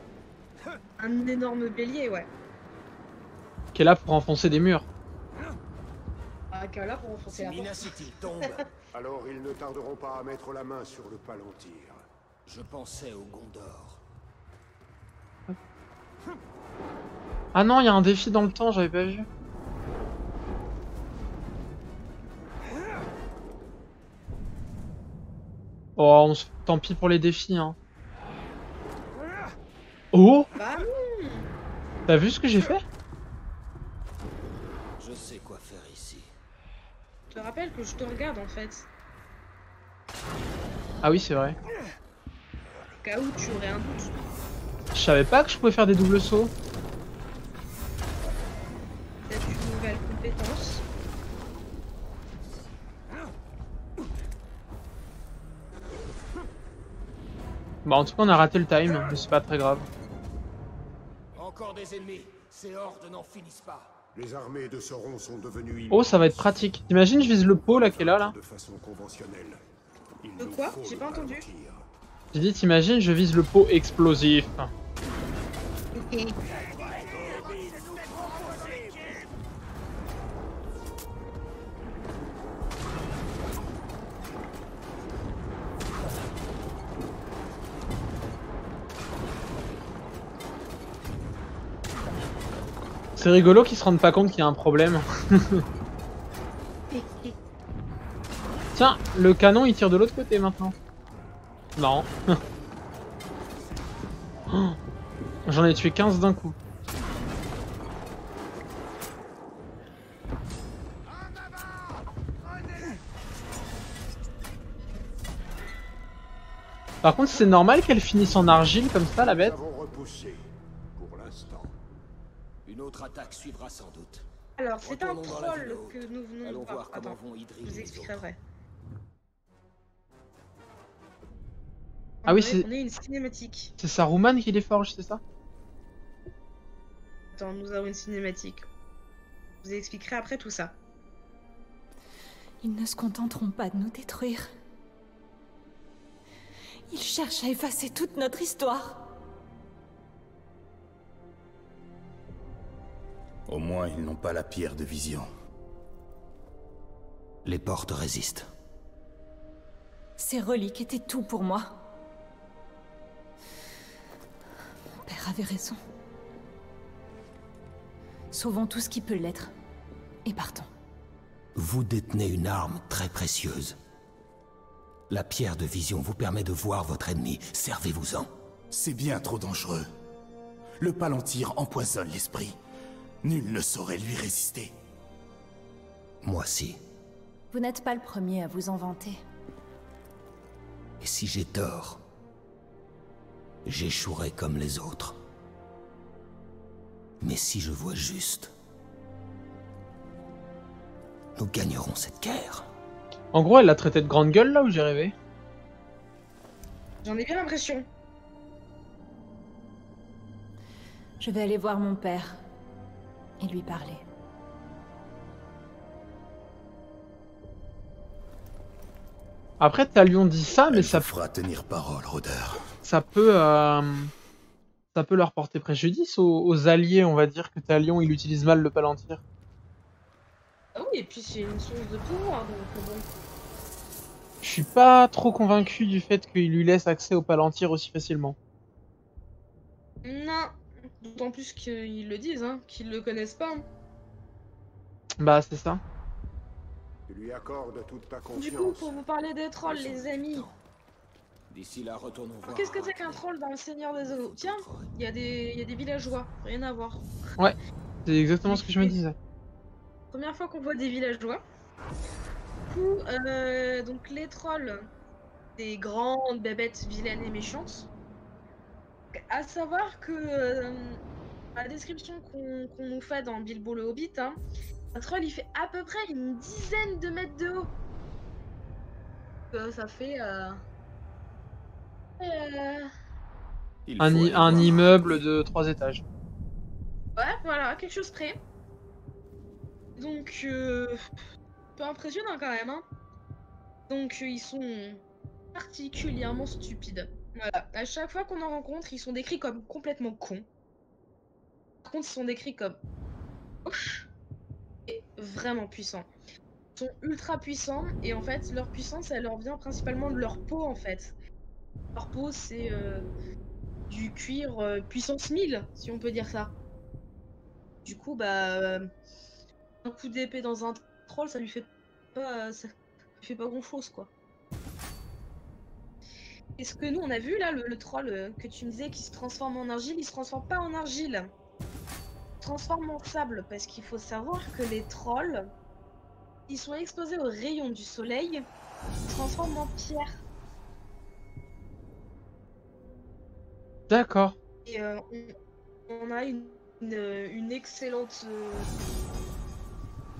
Un énorme bélier, ouais.
Qui est là pour enfoncer des murs.
Ah, qui est là pour enfoncer la porte.
Minas Ithil tombe.
Alors ils ne tarderont pas à mettre la main sur le Palantir.
Je pensais au Gondor.
Ah non, il y a un défi dans le temps, j'avais pas vu. Oh, tant pis pour les défis, hein. Oh!
Bah,
T'as vu ce que j'ai fait?
Je sais quoi faire ici.
je te rappelle que je te regarde en fait.
Ah oui, c'est vrai.
Au cas où tu aurais un doute.
Je savais pas que je pouvais faire des doubles sauts.
Peut-être une nouvelle compétence.
Bah en tout cas on a raté le time, mais c'est pas très grave.
Encore des ennemis. Ces hordes n'en finissent pas.
Les armées de Sauron sont devenues
Oh, ça va être pratique. T'imagines, je vise le pot là qui est là.
de façon conventionnelle. Il
De
nous
quoi?
faut
J'ai
le
pas entendu.
Palantir.
J'ai dit, t'imagines, je vise le pot explosif. C'est rigolo qu'ils se rendent pas compte qu'il y a un problème. Tiens, le canon il tire de l'autre côté maintenant. Non. J'en ai tué 15 d'un coup. Par contre, c'est normal qu'elle finisse en argile comme ça, la bête?
Nous avons repoussé pour l'instant.
Une autre attaque suivra sans doute.
Alors, c'est un
Retournons dans la
troll
ville haute.
que nous venons
Allons
de voir.
voir comment
Attends,
vont
je
Idril
vous
et les
expliquerai
autres.
après.
Ah oui, c'est
On est une cinématique.
Saruman qui les forge, c'est ça?
Attends, nous avons une cinématique. Je vous expliquerai après tout ça.
Ils ne se contenteront pas de nous détruire. Ils cherchent à effacer toute notre histoire.
Au moins, ils n'ont pas la pierre de vision.
Les portes résistent.
Ces reliques étaient tout pour moi. Mon père avait raison. Sauvons tout ce qui peut l'être. Et partons.
Vous détenez une arme très précieuse. La pierre de vision vous permet de voir votre ennemi. Servez-vous-en.
C'est bien trop dangereux. Le Palantir empoisonne l'esprit. Nul ne saurait lui résister.
Moi si.
Vous n'êtes pas le premier à vous en vanter.
Et si j'ai tort, j'échouerai comme les autres. Mais si je vois juste, nous gagnerons cette guerre.
En gros, elle l'a traité de grande gueule là où j'ai rêvé.
J'en ai bien l'impression.
Je vais aller voir mon père et lui parler.
Après, Talion dit ça, mais
Elle
ça,
te fera tenir parole, rôdeur.
ça peut leur porter préjudice aux alliés, on va dire que Talion il utilise mal le Palantir.
Ah oui, et puis c'est une source de pouvoir, donc bon.
Je suis pas trop convaincu du fait qu'il lui laisse accès au Palantir aussi facilement.
Non, d'autant plus qu'ils le disent, hein, qu'ils le connaissent pas. Hein.
Bah, c'est ça.
Tu lui accordes toute ta confiance.
Du coup, pour vous parler des trolls, les amis.
D'ici là, retournons voir.
Qu'est-ce que c'est qu'un troll dans le Seigneur des Anneaux? Tiens, il y a des villageois, rien à voir.
Ouais, c'est exactement ce que je me disais.
Première fois qu'on voit des villageois. Du coup, donc les trolls, des grandes bébêtes vilaines et méchantes. À savoir que la description qu'on nous fait dans Bilbo le Hobbit, hein, un troll il fait à peu près une dizaine de mètres de haut. Ça fait
un immeuble de 3 étages.
ouais, voilà, quelque chose près. Donc, peu impressionnant quand même. Hein. Donc, ils sont particulièrement stupides. Voilà. À chaque fois qu'on en rencontre, ils sont décrits comme complètement cons. Par contre, ils sont décrits comme moches et vraiment puissants. Ils sont ultra puissants et en fait, leur puissance, elle leur vient principalement de leur peau en fait. Leur peau, c'est du cuir puissance 1000, si on peut dire ça. Du coup, bah, un coup d'épée dans un troll, ça lui fait pas grand chose quoi. Et ce que nous on a vu là, le troll que tu me disais qui se transforme en argile, il se transforme pas en argile. Il se transforme en sable parce qu'il faut savoir que les trolls, ils sont exposés aux rayons du soleil, ils se transforment en pierre.
D'accord.
Et on a une excellente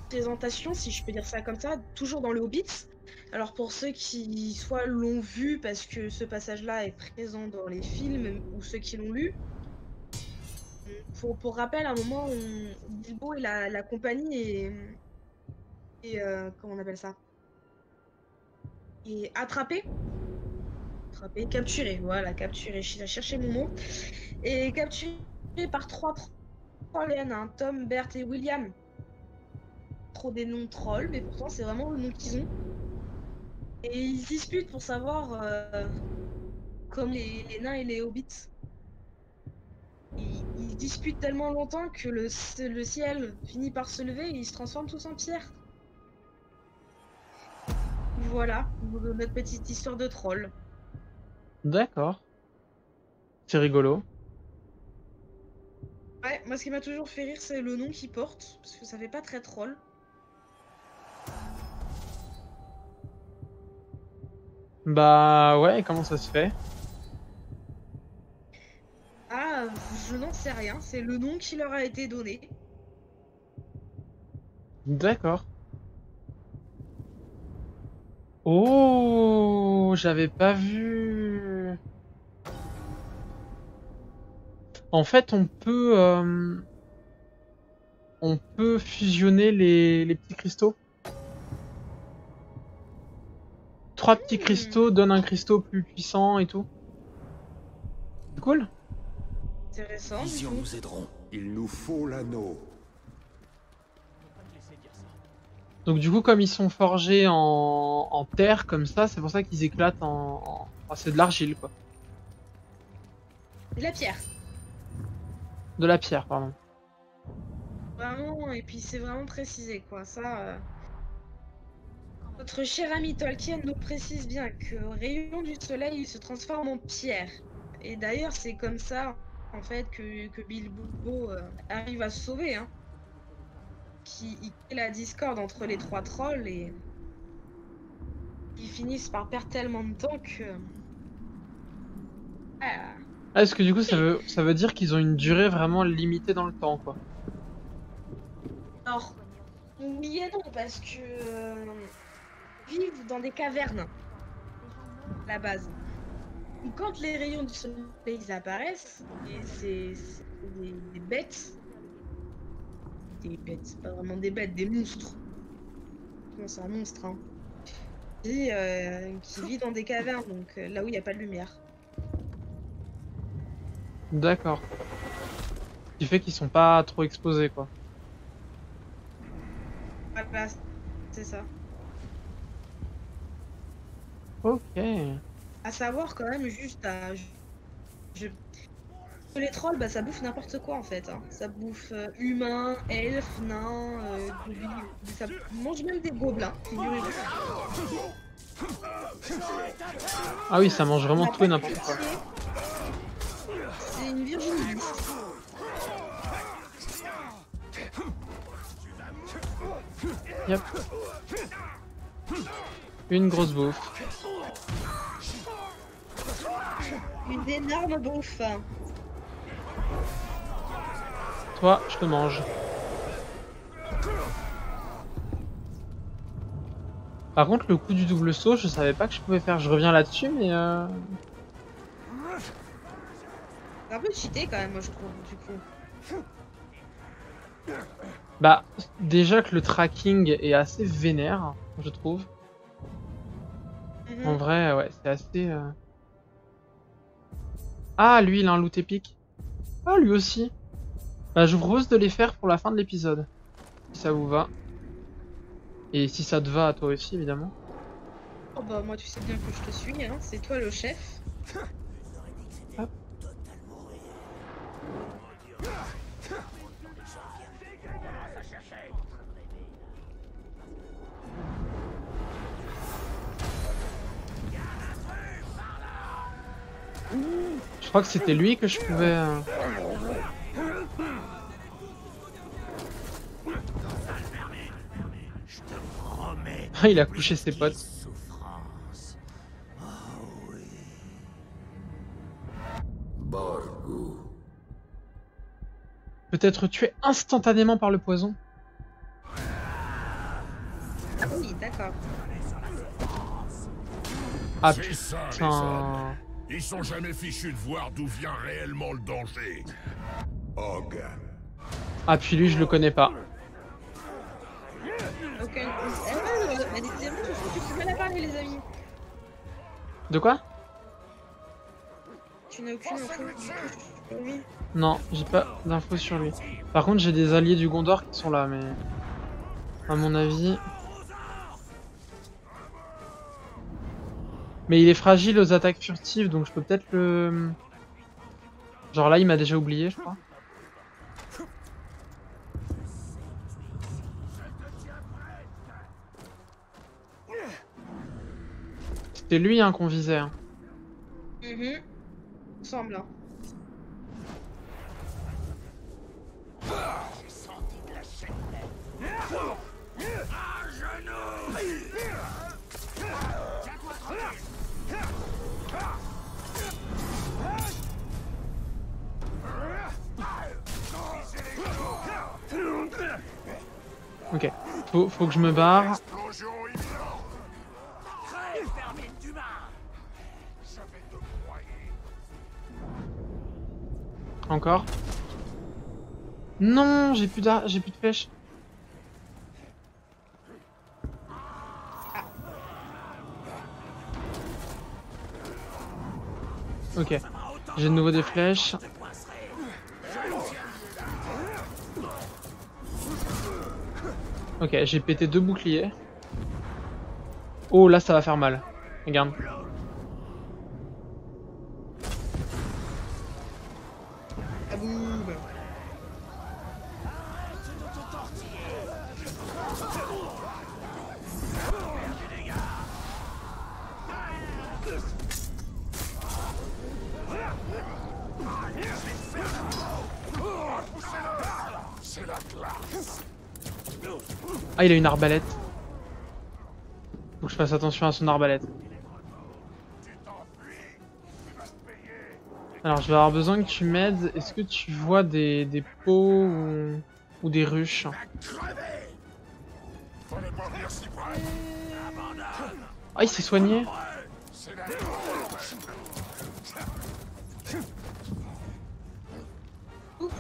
présentation, si je peux dire ça comme ça, toujours dans le Hobbit. Alors pour ceux qui soit l'ont vu parce que ce passage-là est présent dans les films ou ceux qui l'ont lu, pour rappel, à un moment, Bilbo et la compagnie comment on appelle ça? Et capturé, voilà, capturé, j'ai cherché mon mot. Et capturé par trois trolls, hein, Tom, Bert et William. Trop des noms trolls, mais pourtant c'est vraiment le nom qu'ils ont. Et ils se disputent pour savoir, comme les nains et les hobbits. Ils se disputent tellement longtemps que le ciel finit par se lever et ils se transforment tous en pierre. Voilà, notre petite histoire de troll.
D'accord. C'est rigolo.
Ouais, moi ce qui m'a toujours fait rire c'est le nom qu'ils portent, parce que ça fait pas très troll.
Bah ouais, comment ça se fait?
Ah, je n'en sais rien, c'est le nom qui leur a été donné.
D'accord. Oh, j'avais pas vu. En fait, on peut fusionner les petits cristaux. 3 petits cristaux donnent un cristaux plus puissant et tout. C'est cool.
Intéressant.
Vision nous aideront.
Il nous faut l'anneau.
Donc du coup, comme ils sont forgés en terre comme ça, c'est pour ça qu'ils éclatent en... Oh, c'est de l'argile quoi.
De la pierre.
De la pierre, pardon.
Vraiment, et puis c'est vraiment précisé quoi, ça... Notre cher ami Tolkien nous précise bien que au rayon du soleil, il se transforme en pierre. Et d'ailleurs, c'est comme ça, en fait, que Bilbo arrive à se sauver, hein. Il crée la discorde entre les 3 trolls et... Ils finissent par perdre tellement de temps que...
Ah, est-ce que du coup, ça veut dire qu'ils ont une durée vraiment limitée dans le temps, quoi?
Alors, oui et non, parce que... vivent dans des cavernes, à la base. quand les rayons du soleil ils apparaissent, et c'est des bêtes. Des bêtes, c'est pas vraiment des bêtes, des monstres. Non, c'est un monstre, hein. Qui vit dans des cavernes, donc là où il n'y a pas de lumière.
D'accord. Ce qui fait qu'ils sont pas trop exposés, quoi.
Voilà, c'est ça.
Ok.
À savoir quand même, juste à... Les trolls, bah ça bouffe n'importe quoi en fait. Hein. Ça bouffe humains, elfes, nains, gobelins. Ça mange même des gobelins.
Ah oui, ça mange vraiment tout et n'importe quoi.
C'est une virginie.
Yep. Une grosse bouffe.
Une énorme bouffe.
Toi, je te mange. Par contre, le coup du double saut, je savais pas que je pouvais faire. Je reviens là-dessus, mais
C'est un peu cheaté quand même, moi je trouve, du coup.
bah, déjà que le tracking est assez vénère, je trouve. En vrai, ouais, c'est assez... Ah, lui, il a un loot épique. Ah, lui aussi. Bah, je vous propose de les faire pour la fin de l'épisode. Si ça vous va. Et si ça te va à toi aussi, évidemment.
Oh bah moi tu sais bien que je te suis, hein. C'est toi le chef.
Hop. Je crois que c'était lui que je pouvais... Ah, il a couché ses potes. Peut-être tué instantanément par le poison.
Ah oui, d'accord.
Ah
C'est ça, les
putain.
hommes. Ils sont jamais fichus de voir d'où vient réellement le danger. Og.
Ah puis lui je le connais pas.
Ok. Décidément, je trouve que tu peux mal à parler, les amis.
De quoi?
Tu n'as aucune info sur lui.
Non, j'ai pas d'infos sur lui. Par contre j'ai des alliés du Gondor qui sont là, mais... À mon avis... Mais il est fragile aux attaques furtives, donc je peux peut-être le... Genre là il m'a déjà oublié, je crois. C'était lui hein, qu'on visait. Hein.
Semble. Hein.
J'ai senti de la chaîne. Un genou. Tiens-toi tranquille.
Ok, faut que je me barre.
Explosion imminente.
Crève, vermine d'humain.
Je vais te broyer.
Encore. Non, j'ai plus de flèches. Ok, j'ai de nouveau des flèches. Ok, j'ai pété 2 boucliers. Oh là ça va faire mal. Regarde.
Ah boum.
C'est la classe.
Ah il a une arbalète. Faut que je fasse attention à son arbalète. Alors je vais avoir besoin que tu m'aides. Est-ce que tu vois des pots ou des ruches?
Fallait pas venir si près.
Ah il s'est soigné.
C'est la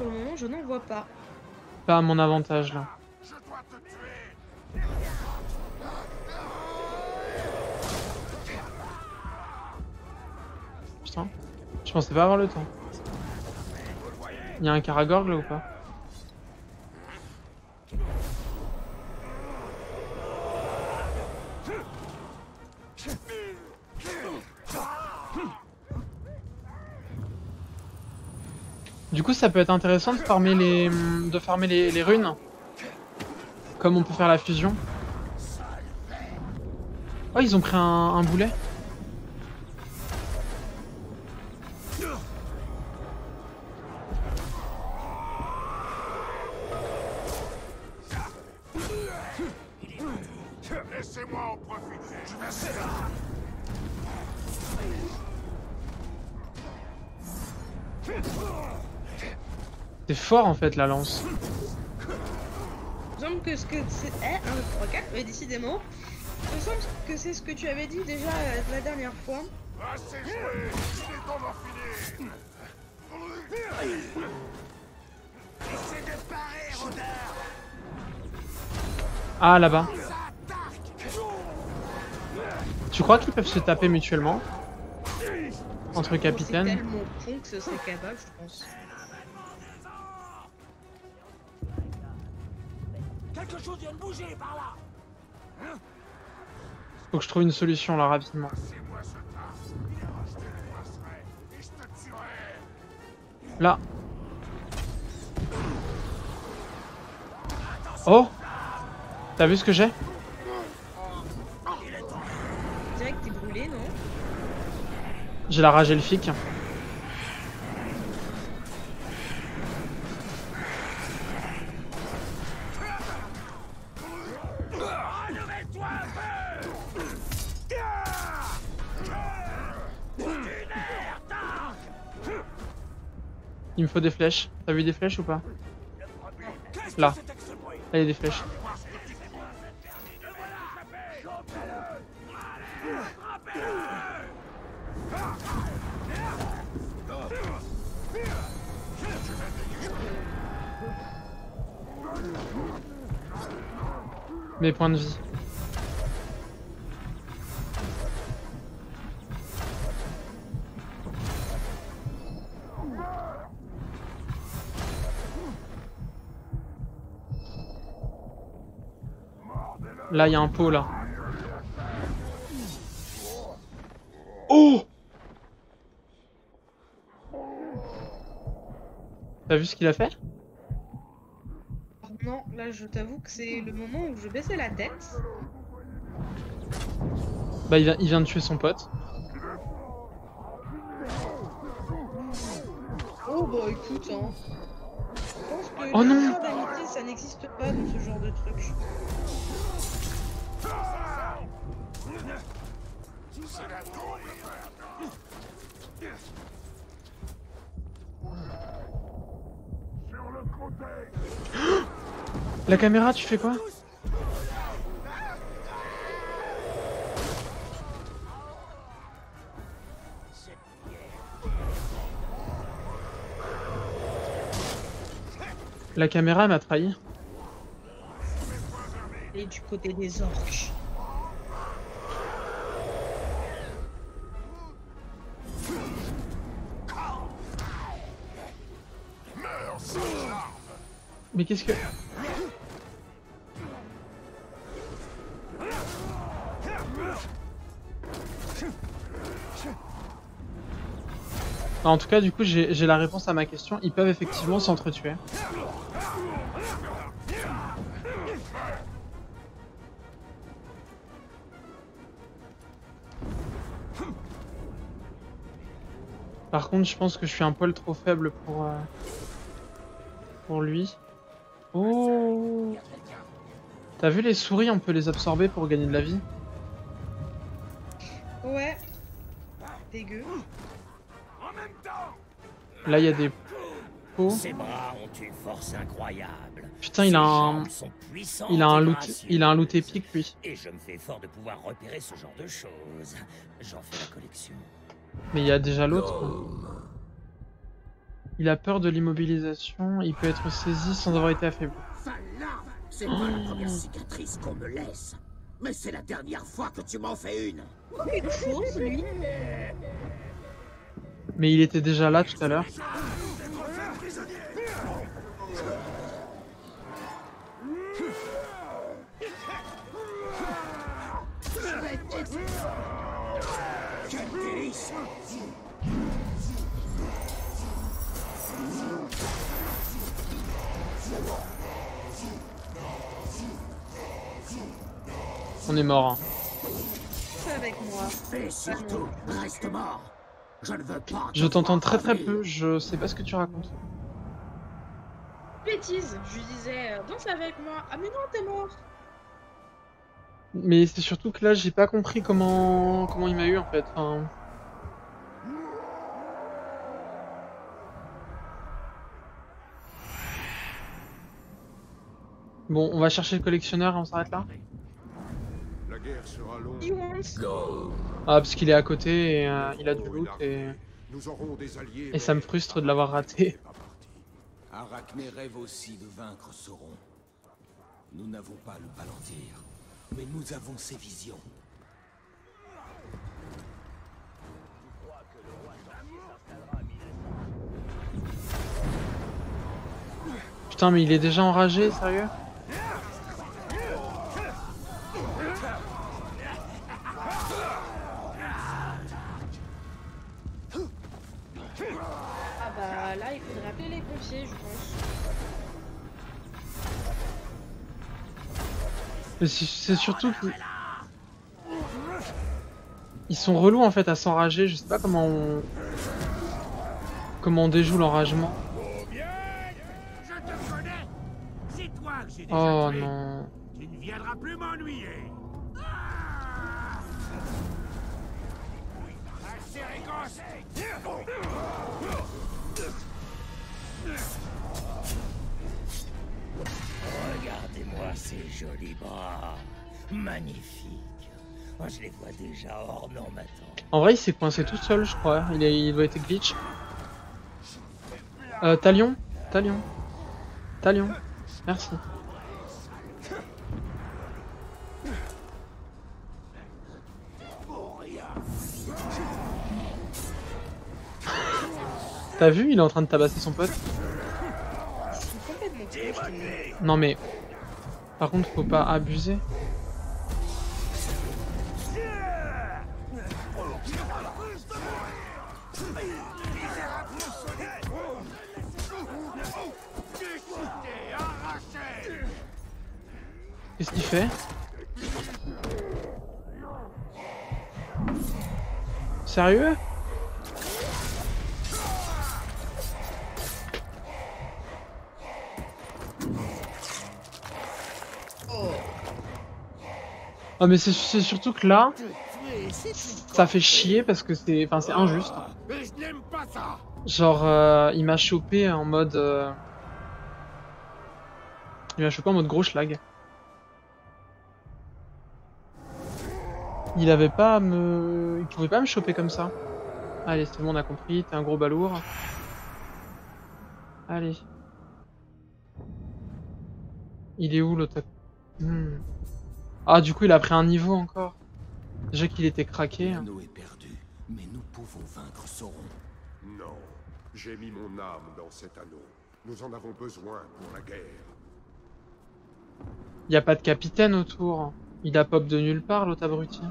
pour le moment, je n'en vois pas.
Pas à mon avantage là. Putain, je pensais pas avoir le temps. Il y a un Karagorg là ou pas? Du coup, ça peut être intéressant de farmer les runes. Comme on peut faire la fusion. Oh, ils ont pris un boulet.
Laissez-moi en profiter.
C'est fort en fait la lance.
Il me semble que ce que c'est... 1, 2, 3, 4, mais décidément. Il me semble que c'est ce que tu avais dit déjà la dernière fois.
Assez joué. Il est temps d'en finir.
Essaie de parer, rôdeur.
Ah là-bas. Tu crois qu'ils peuvent se taper mutuellement? Entre capitaines?
C'est tellement con que ce serait capable, je pense.
Quelque chose vient de bouger par là.
Faut que je trouve une solution là rapidement. Là. Oh! T'as vu ce que j'ai?
Je dirais que t'es brûlé, non?
J'ai la rage elfique. Il me faut des flèches. T'as vu des flèches ou pas? Là. Là, il y a des flèches. Mes points de vie. Là, il y a un pot, là. Oh! T'as vu ce qu'il a fait?
Non, là, je t'avoue que c'est le moment où je baissais la tête.
Bah, il vient de tuer son pote.
Oh, bah écoute, hein. Je pense que
oh non!
d'amitié, ça n'existe pas dans ce genre de truc.
La caméra, tu fais quoi? La caméra m'a trahi.
Et du côté des orques.
Mais qu'est-ce que... En tout cas, du coup, j'ai la réponse à ma question. Ils peuvent effectivement s'entretuer. Par contre, je pense que je suis un poil trop faible pour lui. Oh! T'as vu les souris, on peut les absorber pour gagner de la vie?
Ouais. Dégueu.
Là, il y a des pots.
Ses bras ont une force incroyable.
Putain, il a un loot épique, lui.
Et je me fais fort de pouvoir repérer ce genre de choses. J'en fais la collection.
Mais il y a déjà l'autre. Il a peur de l'immobilisation, il peut être saisi sans avoir été affaibli.
Sale larve! C'est pas la première cicatrice qu'on me laisse. Mais c'est la dernière fois que tu m'en fais une.
Une chose, lui.
Mais il était déjà là tout à l'heure.
Quel délice!
On est mort. Hein.
C'est avec moi.
Et surtout, reste mort. Je ne veux pas.
Je t'entends très peu, je sais pas ce que tu racontes.
Bêtise, je lui disais, danse avec moi. Ah mais non, t'es mort.
Mais c'est surtout que là, j'ai pas compris comment il m'a eu en fait. Enfin... Bon, on va chercher le collectionneur et on s'arrête là.
La guerre sera longue.
He wants.
Ah, parce qu'il est à côté et il a du loot
Nous aurons des alliés.
et ça me frustre de l'avoir raté.
Arachné rêve aussi de vaincre Sauron. Nous n'avons pas le Palantir, mais nous avons ses visions.
Putain, mais il est déjà enragé, sérieux?
Ah bah là, il faudrait appeler les pompiers, je pense.
Mais c'est surtout que... Ils sont relous en fait à s'enrager, je sais pas comment on... Comment on déjoue l'enragement.
Je te connais. C'est toi que j'ai déjà
Oh
tué.
non.
Tu ne viendras plus m'ennuyer. Assez réconcé.
Regardez-moi ces jolis bras. Magnifiques. Oh, je les vois déjà ornant ma tente.
En vrai, il s'est coincé tout seul, je crois. Il doit être glitch. Talion. Merci. T'as vu, il est en train de tabasser son pote. Non mais... Par contre, faut pas abuser. Qu'est-ce qu'il fait? Sérieux? Oh mais c'est surtout que là, ça fait chier parce que c'est injuste.
Je n'aime pas ça.
Genre, il m'a chopé en mode... Il m'a chopé en mode gros schlag. Il avait pas à me... Il pouvait pas me choper comme ça. Allez, c'est bon, on a compris, t'es un gros balourd. Allez. Il est où l'autre? Ah, du coup, il a pris un niveau encore. Déjà qu'il était craqué.
L'anneau est perdu, mais nous pouvons vaincre Sauron.
Non, j'ai mis mon âme dans cet anneau. Nous en avons besoin pour la guerre.
Y a pas de capitaine autour. Il a pop de nulle part, l'autre abruti.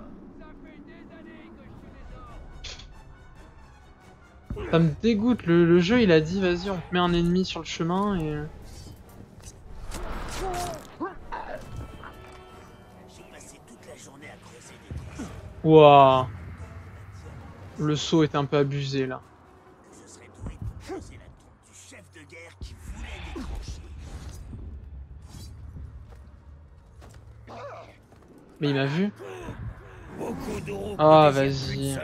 Ça me dégoûte, le jeu il a dit vas-y on te met un ennemi sur le chemin et... Wouah. Le saut est un peu abusé là. Mais il m'a vu. Ah vas-y.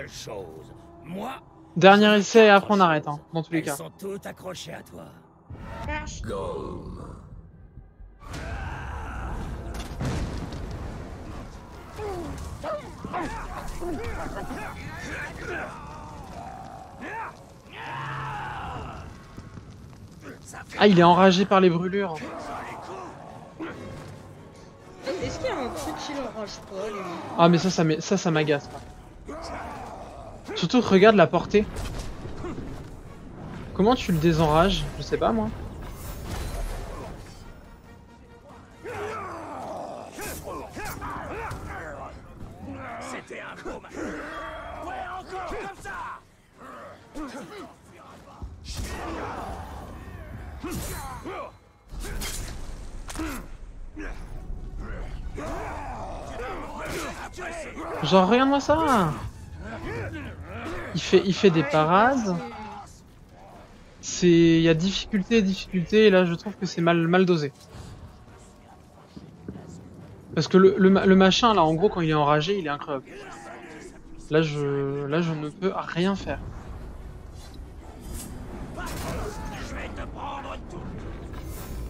Dernier essai et après on arrête hein, dans tous les cas.
Elles sont toutes accrochées à toi.
Ah, il est enragé par les brûlures.
Est-ce qu'il y a un truc qui l'enrage pas, lui?
Ah, mais ça m'agace. Surtout, regarde la portée. Comment tu le désenrages? Je sais pas, moi.
C'était un beau match. Ouais, encore comme ça.
Genre, regarde-moi ça. Il fait des parades. Il y a difficulté, et là je trouve que c'est mal dosé. Parce que le machin là, en gros, quand il est enragé, il est incroyable. Là je ne peux rien faire.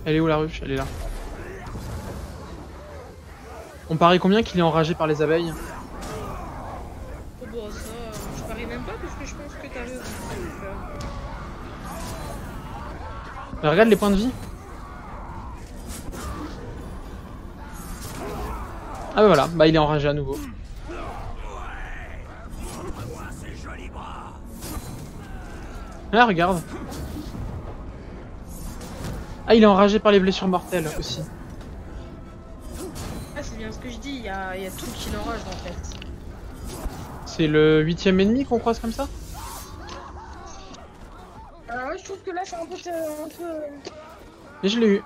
Elle est où la ruche? Elle est là. On parie combien qu'il est enragé par les abeilles?
Oh bah ça, je parie même pas parce que je pense que t'as raison.
Mais regarde les points de vie. Ah bah voilà, bah il est enragé à nouveau. Ah regarde. Ah il est enragé par les blessures mortelles aussi.
Ah c'est bien ce que je dis, il y a tout qui l'enrage en fait.
C'est le 8ème ennemi qu'on croise comme ça?
Ouais, je trouve que là c'est un peu...
Et je l'ai eu.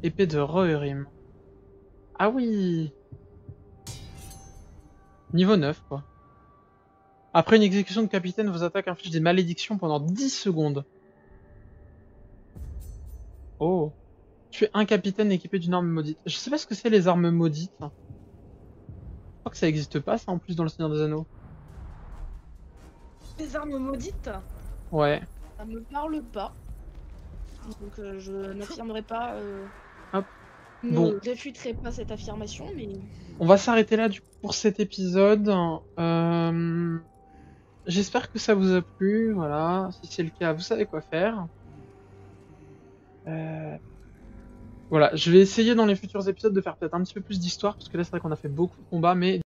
Épée de Rohirrim. Ah oui. Niveau 9 quoi. Après une exécution de capitaine, vos attaques infligent des malédictions pendant 10 secondes. Oh. Tu es un capitaine équipé d'une arme maudite. Je sais pas ce que c'est les armes maudites. Je crois que ça existe pas ça en plus dans le Seigneur des Anneaux.
Les armes maudites?
Ouais.
Ça me parle pas. Donc je n'affirmerai pas...
Hop.
Ne
Bon.
réfuterai pas cette affirmation, mais...
On va s'arrêter là du coup pour cet épisode. J'espère que ça vous a plu. Voilà. Si c'est le cas, vous savez quoi faire. Voilà, je vais essayer dans les futurs épisodes de faire peut-être un petit peu plus d'histoire, parce que là c'est vrai qu'on a fait beaucoup de combats, mais